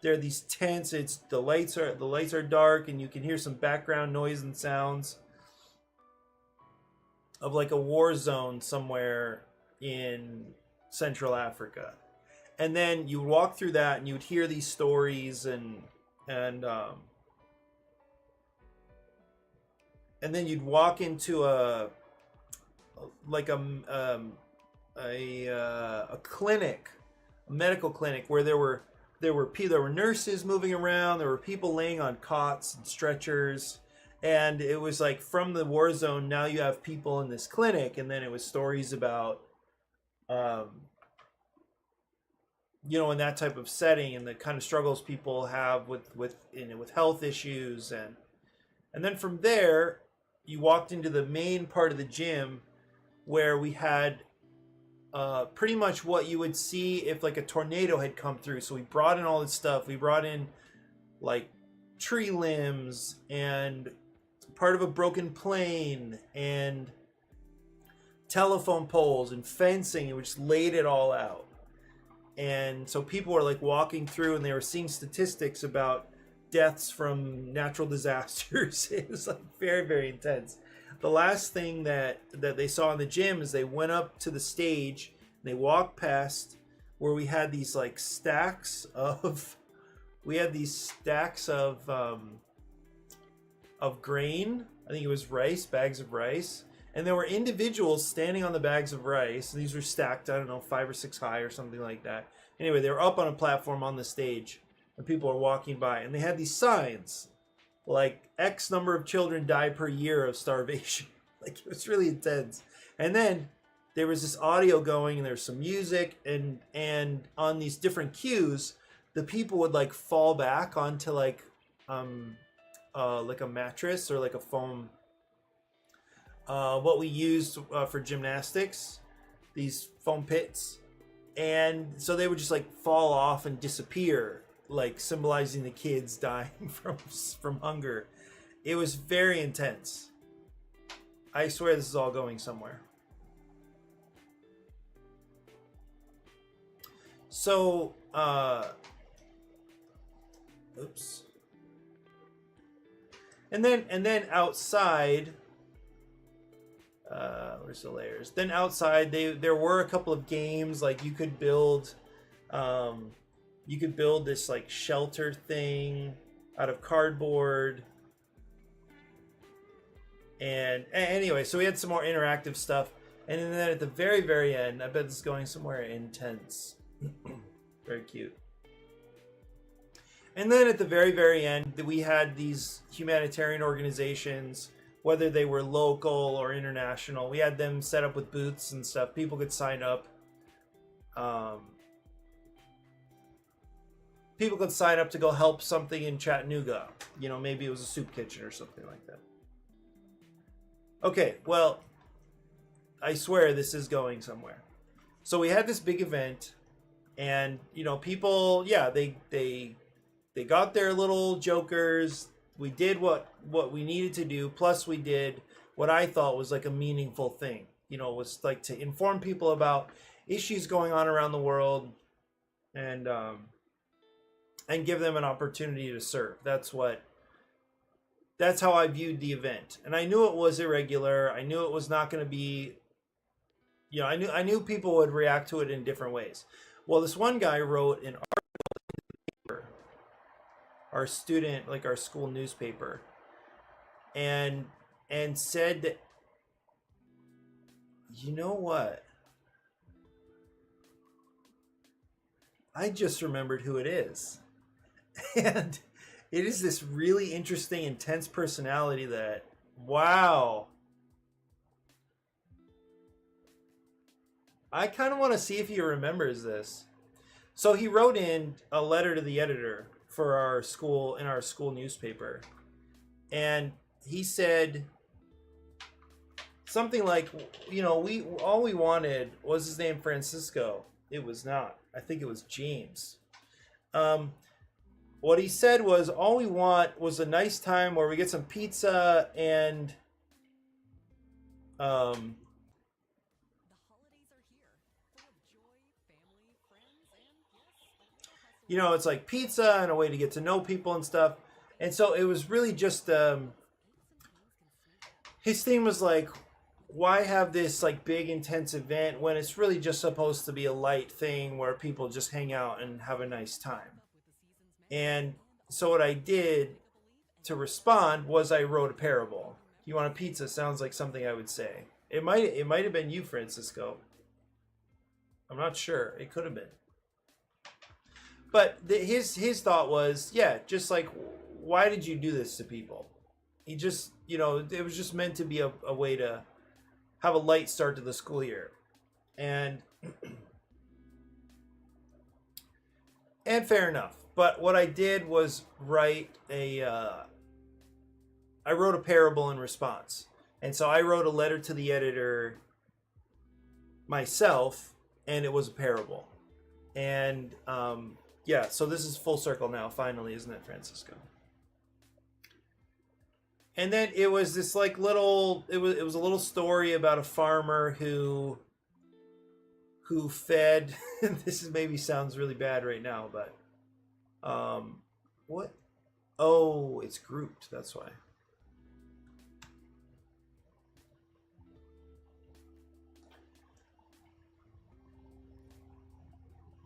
are these tents. It's the lights are dark, and you can hear some background noise and sounds of like a war zone somewhere in Central Africa. And then you walk through that and you would hear these stories, and then you'd walk into a clinic, a medical clinic, where there were nurses moving around, there were people laying on cots and stretchers, and it was like from the war zone, now you have people in this clinic. And then it was stories about in that type of setting, and the kind of struggles people have with health issues. And then from there you walked into the main part of the gym, where we had pretty much what you would see if like a tornado had come through. So we brought in all this stuff. We brought in like tree limbs and part of a broken plane and telephone poles and fencing, and we just laid it all out. And so people were like walking through, and they were seeing statistics about deaths from natural disasters. It was like very, very intense. The last thing that they saw in the gym is they went up to the stage, and they walked past where we had these like stacks of grain. I think it was rice, bags of rice. And there were individuals standing on the bags of rice. These were stacked, I don't know, 5 or 6 high or something like that. Anyway, they were up on a platform on the stage, and people were walking by, and they had these signs like X number of children die per year of starvation. Like, it was really intense. And then there was this audio going, and there's some music, and on these different cues, the people would like fall back onto like a mattress or like a foam, what we used for gymnastics, these foam pits. And so they would just like fall off and disappear, like symbolizing the kids dying from hunger. It was very intense. I swear this is all going somewhere. So, oops. And then outside, where's the layers? Then outside, there were a couple of games. Like you could build this like shelter thing out of cardboard. And anyway, so we had some more interactive stuff. And then at the very, very end, I bet this is going somewhere intense. Very cute. And then at the very, very end, we had these humanitarian organizations, whether they were local or international. We had them set up with booths and stuff. People could sign up. People could sign up to go help something in Chattanooga. Maybe it was a soup kitchen or something like that. Okay, well, I swear this is going somewhere. So we had this big event, and people, yeah, they got their little jokers. We did what we needed to do. Plus, we did what I thought was like a meaningful thing. Was like to inform people about issues going on around the world, and and give them an opportunity to serve. That's how I viewed the event. And I knew it was irregular. I knew it was not going to be, I knew people would react to it in different ways. Well, this one guy wrote an article, our student, like our school newspaper, and said that, you know what? I just remembered who it is. And it is this really interesting, intense personality that, wow. I kind of want to see if he remembers this. So he wrote in a letter to the editor for our school, in our school newspaper. And he said something like, all we wanted was his name Francisco. It was not. I think it was James. What he said was, all we want was a nice time where we get some pizza and The holidays are here, full of joy, family, friends, and yes, it's like pizza and a way to get to know people and stuff. And so it was really just his thing was like, why have this like big intense event when it's really just supposed to be a light thing where people just hang out and have a nice time. And so what I did to respond was I wrote a parable. You want a pizza? Sounds like something I would say. It might have been you, Francisco. I'm not sure. It could have been. But his thought was, yeah, just like, why did you do this to people? He just, it was just meant to be a way to have a light start to the school year. And fair enough. But what I did was write I wrote a parable in response. And so I wrote a letter to the editor myself, and it was a parable. And so this is full circle now, finally, isn't it, Francisco? And then it was this like little, it was a little story about a farmer who fed, this is maybe sounds really bad right now, but what? Oh, it's grouped, that's why.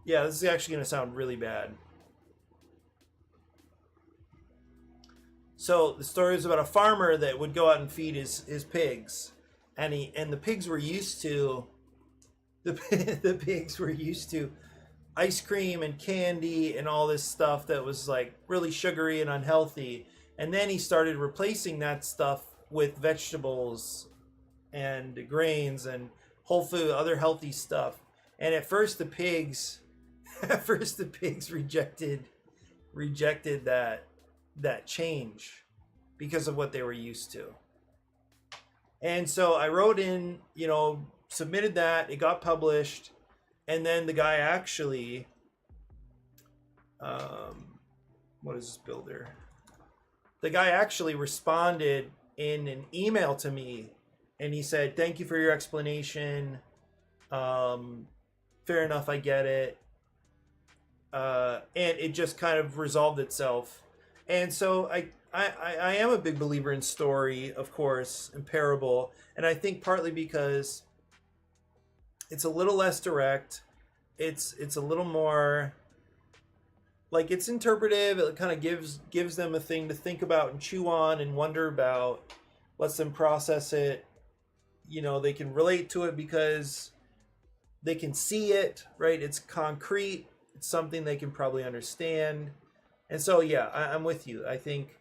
Yeah, this is actually going to sound really bad. So the story is about a farmer that would go out and feed his pigs, and the pigs were used to the pigs were used to ice cream and candy and all this stuff that was like really sugary and unhealthy. And then he started replacing that stuff with vegetables and grains and whole food, other healthy stuff. And at first the pigs rejected that change because of what they were used to. And so I wrote in, submitted that, it got published, and then the guy actually, what is this builder? The guy actually responded in an email to me, and he said, "Thank you for your explanation. Fair enough, I get it." And it just kind of resolved itself. And so I am a big believer in story, of course, and parable. And I think partly because it's a little less direct. It's a little more like it's interpretive. It kind of gives them a thing to think about and chew on and wonder about, lets them process it. They can relate to it because they can see it, right? It's concrete. It's something they can probably understand. And so, yeah, I'm with you. I think,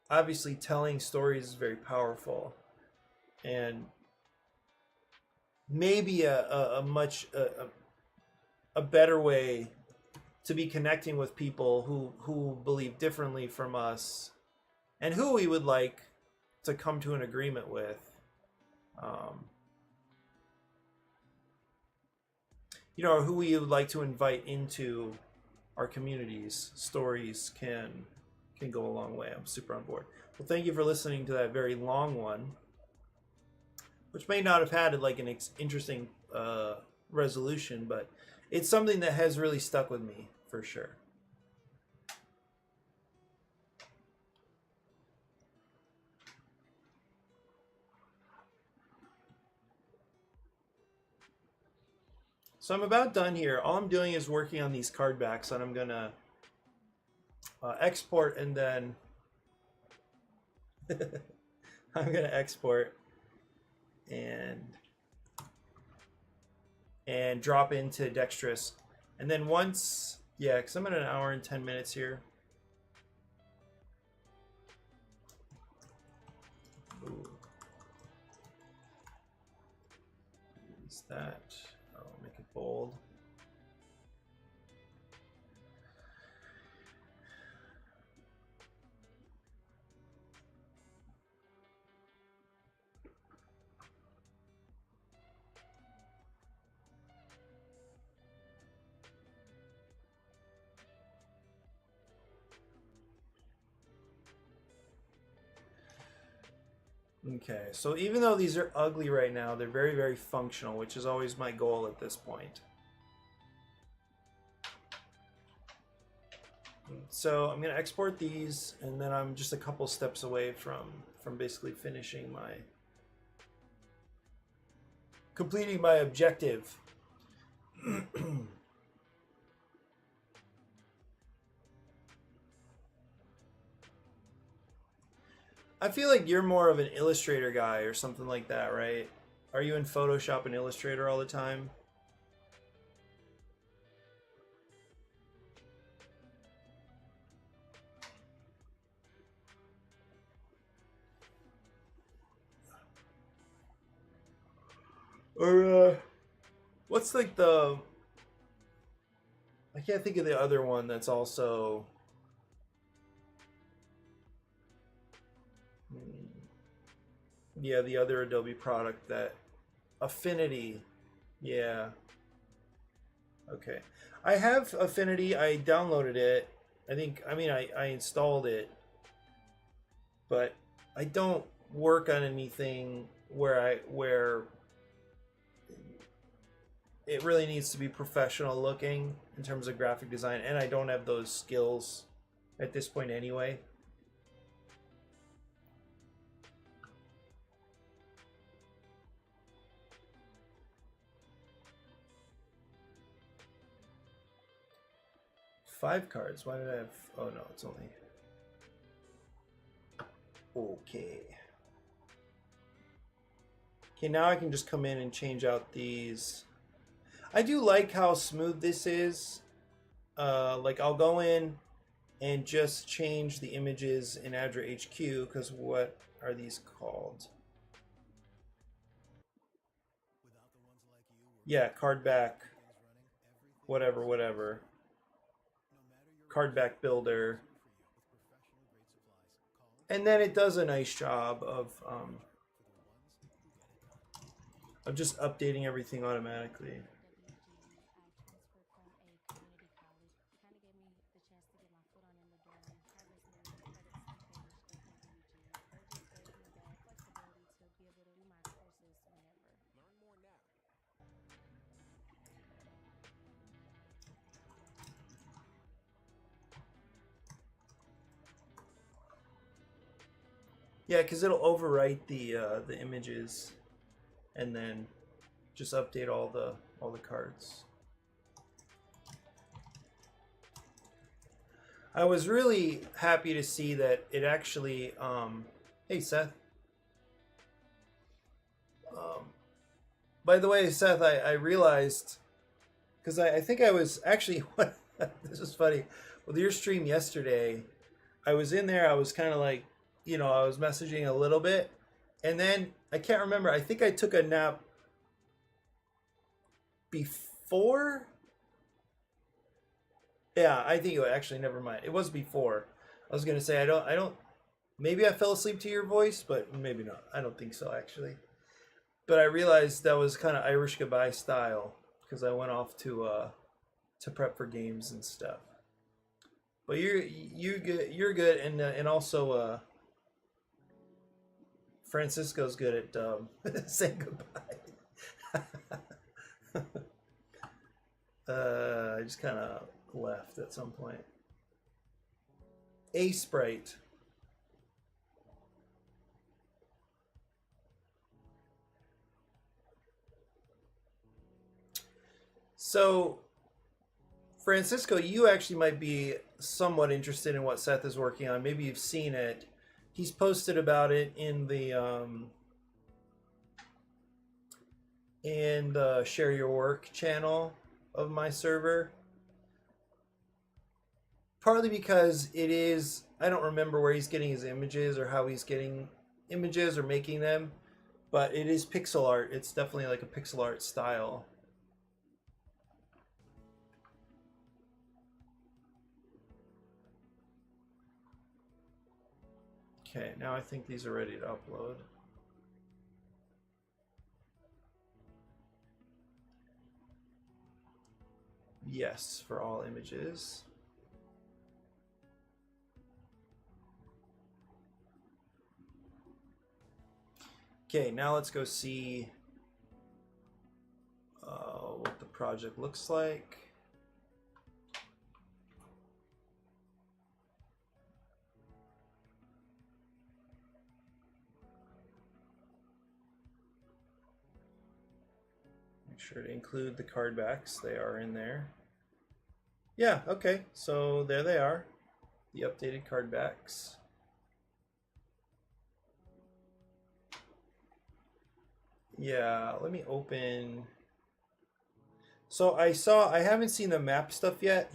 obviously, telling stories is very powerful, and maybe a much better way to be connecting with people who believe differently from us, and who we would like to come to an agreement with. Or who we would like to invite into our communities. Stories can go a long way. I'm super on board. Well, thank you for listening to that very long one, which may not have had like an interesting resolution, but it's something that has really stuck with me for sure. So I'm about done here. All I'm doing is working on these card backs, and I'm gonna export, and then I'm gonna export and drop into Dexterous, and then once, yeah, because I'm at an hour and 10 minutes here. Ooh. Is that? I'll make it bold. Okay, so even though these are ugly right now, they're very, very functional, which is always my goal at this point. So I'm going to export these, and then I'm just a couple steps away from basically finishing my, completing my objective. I feel like you're more of an Illustrator guy or something like that, right? Are you in Photoshop and Illustrator all the time? Or what's like the, I can't think of the other one that's also, yeah, the other Adobe product, that Affinity. Yeah. Okay. I have Affinity. I downloaded it. I installed it, but I don't work on anything where it really needs to be professional looking in terms of graphic design, and I don't have those skills at this point anyway. Five cards. Why did I have? Oh no, it's only. Okay. Okay, now I can just come in and change out these. I do like how smooth this is. Like I'll go in and just change the images in ADRA HQ, because what are these called? Yeah, card back, whatever. Card back builder. And then it does a nice job of just updating everything automatically. Yeah, because it'll overwrite the images, and then just update all the cards. I was really happy to see that it actually. Hey Seth. By the way, Seth, I realized, because I think I was actually this is funny. With your stream yesterday, I was in there. I was kind of like, I was messaging a little bit, and then I can't remember. I think I took a nap before. Yeah, I think actually, never mind. It was before. I was gonna say I don't. Maybe I fell asleep to your voice, but maybe not. I don't think so actually. But I realized that was kind of Irish goodbye style, because I went off to prep for games and stuff. But you're good. You're good, and also Francisco's good at saying goodbye. I just kind of left at some point. A sprite. So, Francisco, you actually might be somewhat interested in what Seth is working on. Maybe you've seen it. He's posted about it in the Share Your Work channel of my server. Partly because it is, I don't remember where he's getting his images or how he's getting images or making them, but it is pixel art. It's definitely like a pixel art style. Okay, now I think these are ready to upload. Yes, for all images. Okay, now let's go see what the project looks like. Make sure to include the card backs. They are in there. Yeah, okay, so there they are, the updated card backs. Yeah, let me open. So I haven't seen the map stuff yet.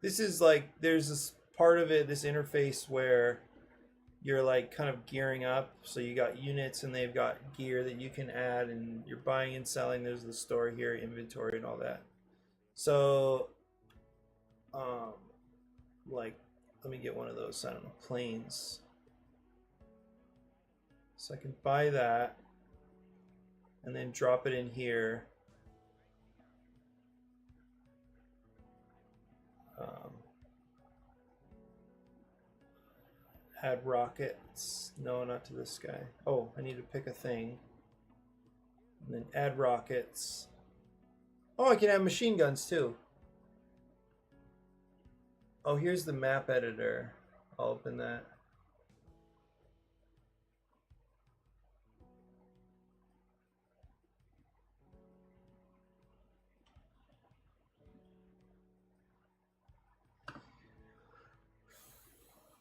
This is like, there's this part of it, this interface where you're like kind of gearing up. So you got units and they've got gear that you can add and you're buying and selling. There's the store here, inventory and all that. So, like, let me get one of those, I don't know, planes. So I can buy that and then drop it in here. Add rockets. No, not to this guy. Oh, I need to pick a thing. And then add rockets. Oh, I can have machine guns too. Oh, here's the map editor. I'll open that.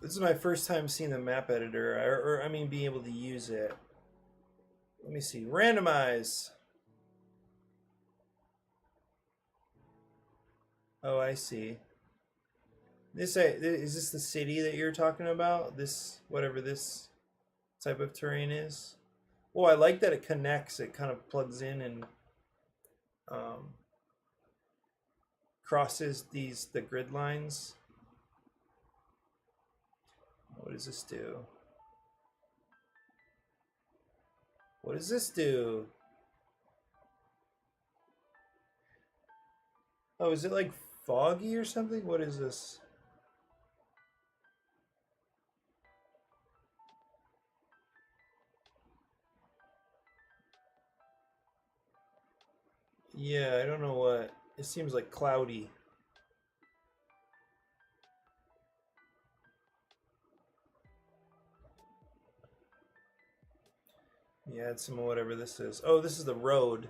This is my first time seeing the map editor, or I mean being able to use it. Let me see. Randomize. Oh, I see. This is this the city that you're talking about? This, whatever this type of terrain is. Oh, I like that it connects. It kind of plugs in and crosses the grid lines. What does this do? What does this do? Oh, is it like foggy or something? What is this? Yeah, I don't know what. It seems like cloudy. Yeah, add some whatever this is. Oh, this is the road.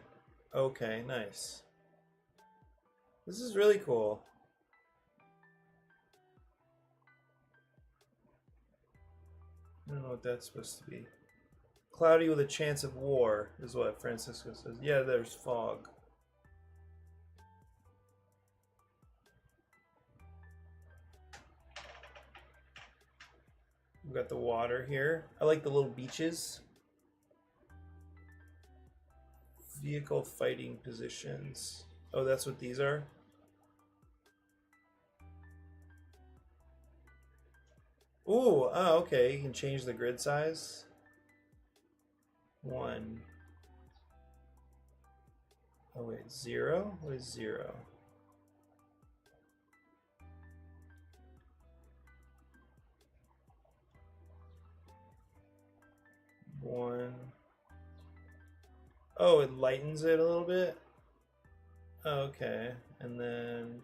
Okay, nice. This is really cool. I don't know what that's supposed to be. Cloudy with a chance of war is what Francisco says. Yeah, there's fog. We've got the water here. I like the little beaches. Vehicle fighting positions. Oh, that's what these are? Ooh, oh, okay. You can change the grid size. 1. Oh, wait, 0? What is 0? 1. Oh, it lightens it a little bit. Okay, and then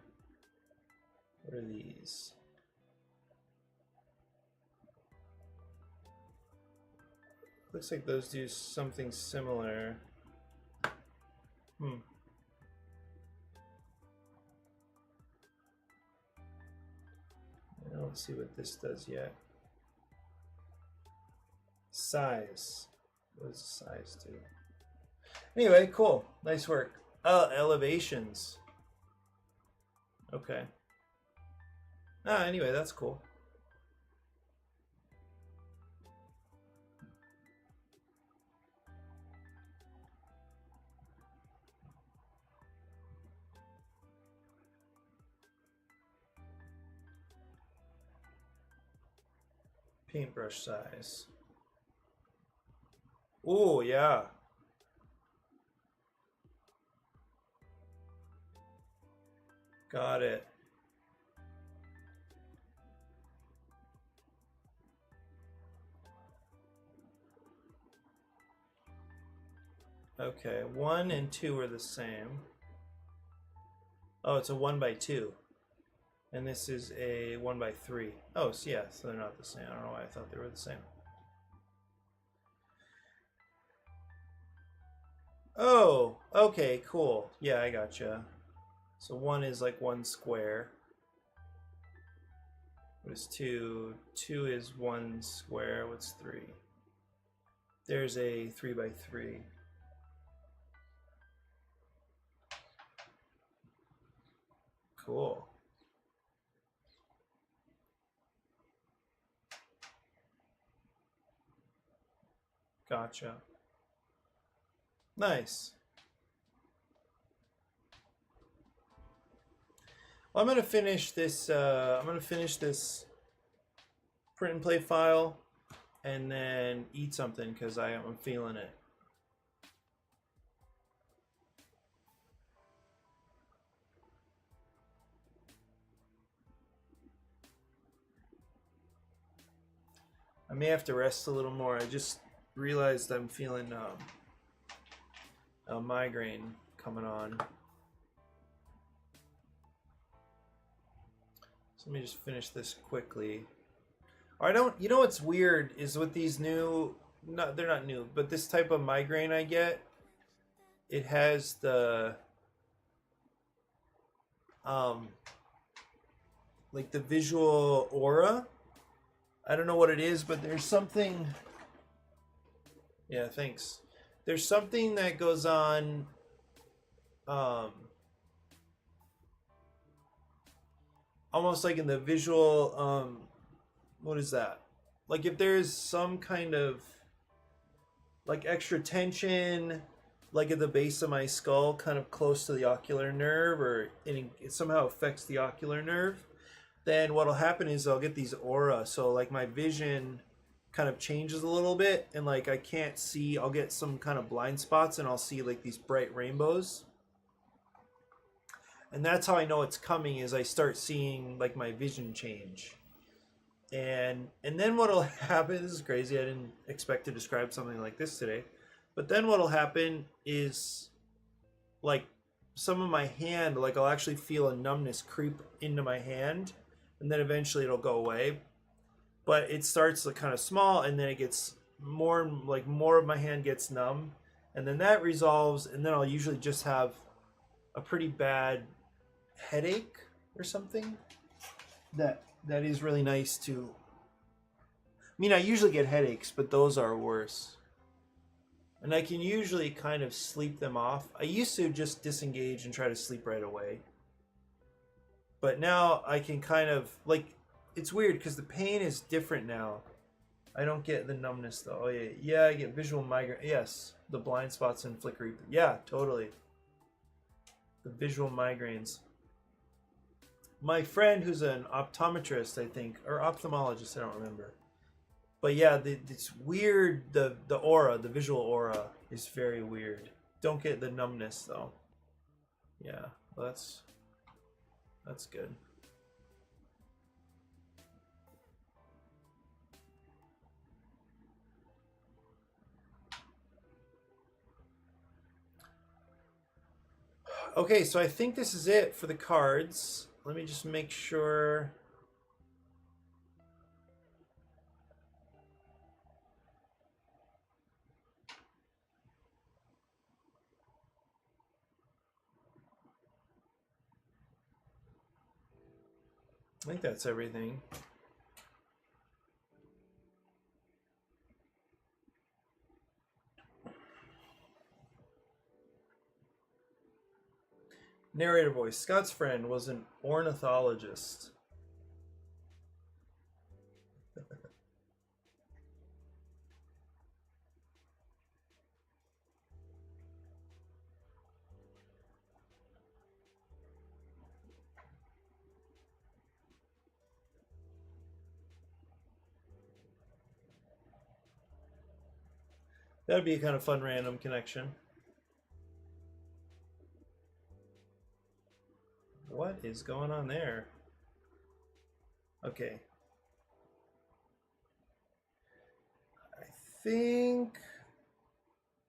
what are these? Looks like those do something similar. Hmm. I don't see what this does yet. Size. What does the size do? Anyway, cool. Nice work. Elevations. Okay. Anyway, that's cool. Paintbrush size. Oh, yeah. Got it. Okay, 1 and 2 are the same. Oh, it's a 1x2. And this is a 1x3. Oh, so yeah, so they're not the same. I don't know why I thought they were the same. Oh, okay, cool. Yeah, I gotcha. So 1 is like 1 square. What is 2? 2 is 1 square. What's 3? There's a 3x3. Cool. Gotcha. Nice. Well, I'm gonna finish this. I'm gonna finish this print and play file, and then eat something because I'm feeling it. I may have to rest a little more. I just realized I'm feeling a migraine coming on. So let me just finish this quickly. I don't. You know what's weird is with these new. No, they're not new, but this type of migraine I get, it has the um like the visual aura. I don't know what it is, but there's something. Yeah, thanks. There's something that goes on. Um, Almost like in the visual. What is that? Like if there's some kind of like extra tension, like at the base of my skull, kind of close to the ocular nerve, or it somehow affects the ocular nerve, then what'll happen is I'll get these aura. So like my vision kind of changes a little bit, and like I can't see. I'll get some kind of blind spots, and I'll see like these bright rainbows. And that's how I know it's coming is I start seeing like my vision change. And then what'll happen, this is crazy, I didn't expect to describe something like this today, but then what'll happen is like some of my hand, like I'll actually feel a numbness creep into my hand, and then eventually it'll go away. But it starts like kind of small, and then it gets more of my hand gets numb, and then that resolves, and then I'll usually just have a pretty bad headache or something that is really nice to. I mean, I usually get headaches, but those are worse. And I can usually kind of sleep them off. I used to just disengage and try to sleep right away. But now I can kind of, like, it's weird because the pain is different now. I don't get the numbness though. Oh yeah, yeah, I get visual migraine. Yes, the blind spots and flickery. Yeah, totally. The visual migraines. My friend who's an optometrist, I think, or ophthalmologist, I don't remember. But yeah, it's weird. The aura, the visual aura, is very weird. Don't get the numbness though. Yeah, well, that's good. Okay, so I think this is it for the cards. Let me just make sure. I think that's everything. Narrator voice. Scott's friend was an ornithologist. That'd be a kind of fun random connection. What is going on there? Okay. I think,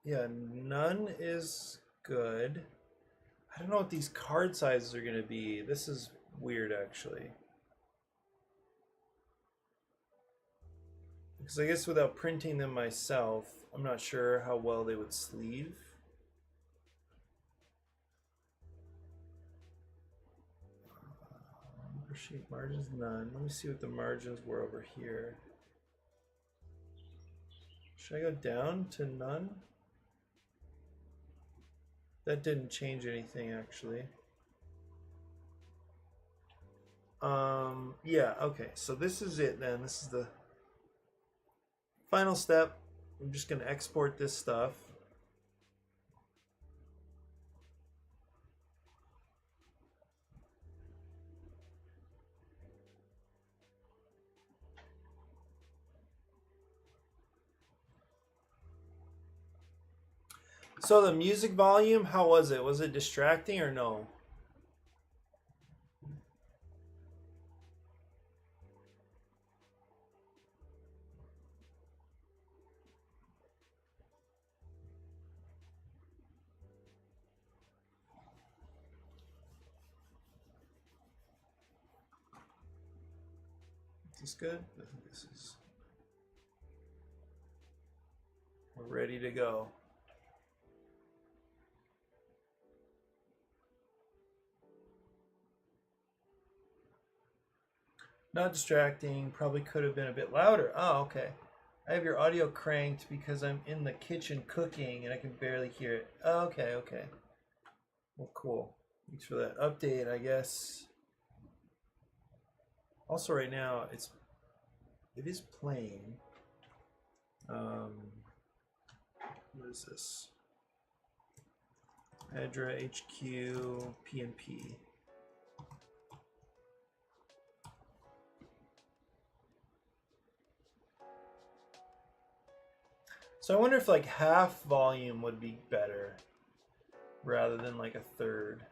yeah, none is good. I don't know what these card sizes are going to be. This is weird, actually. Because I guess without printing them myself, I'm not sure how well they would sleeve. Sheet margins, none. Let me see what the margins were over here. Should I go down to none? That didn't change anything, actually. Yeah, okay. So this is it then. This is the final step. I'm just going to export this stuff. So the music volume, how was it? Was it distracting or no? Is this good? I think this is... We're ready to go. Not distracting. Probably could have been a bit louder. Oh, okay. I have your audio cranked because I'm in the kitchen cooking and I can barely hear it. Oh, okay, okay. Well, cool. Thanks for that update, I guess. Also, right now, it is playing. What is this? ADRA HQ PNP. So I wonder if like half volume would be better rather than like a third.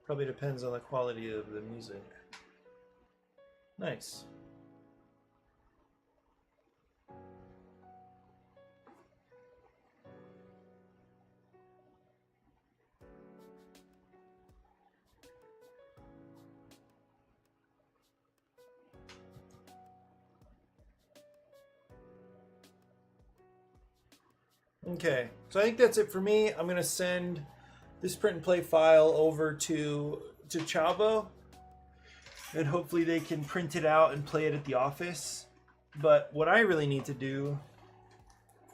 Probably depends on the quality of the music. Nice. Okay, so I think that's it for me. I'm gonna send this print and play file over to Chavo, and hopefully they can print it out and play it at the office. But what I really need to do,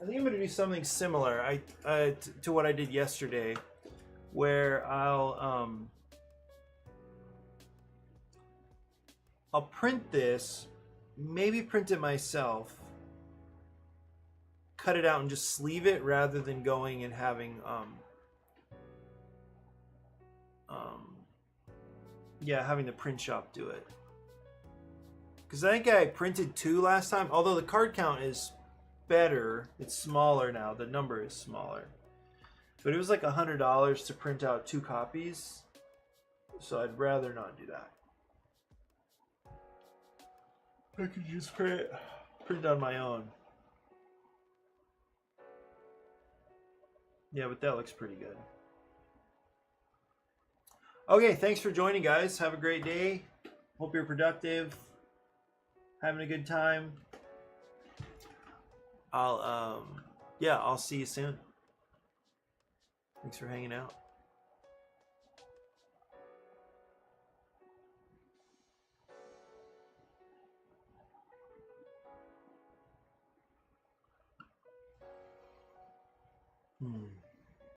I think I'm gonna do something similar to what I did yesterday, where I'll print this, maybe print it myself, cut it out and just sleeve it rather than going and having having the print shop do it. Because I think I printed 2 last time, although the card count is better. It's smaller now. The number is smaller. But it was like $100 to print out 2 copies. So I'd rather not do that. I could just print Put it on my own. Yeah, but that looks pretty good. Okay, thanks for joining, guys. Have a great day. Hope you're productive. Having a good time. I'll see you soon. Thanks for hanging out. Hmm.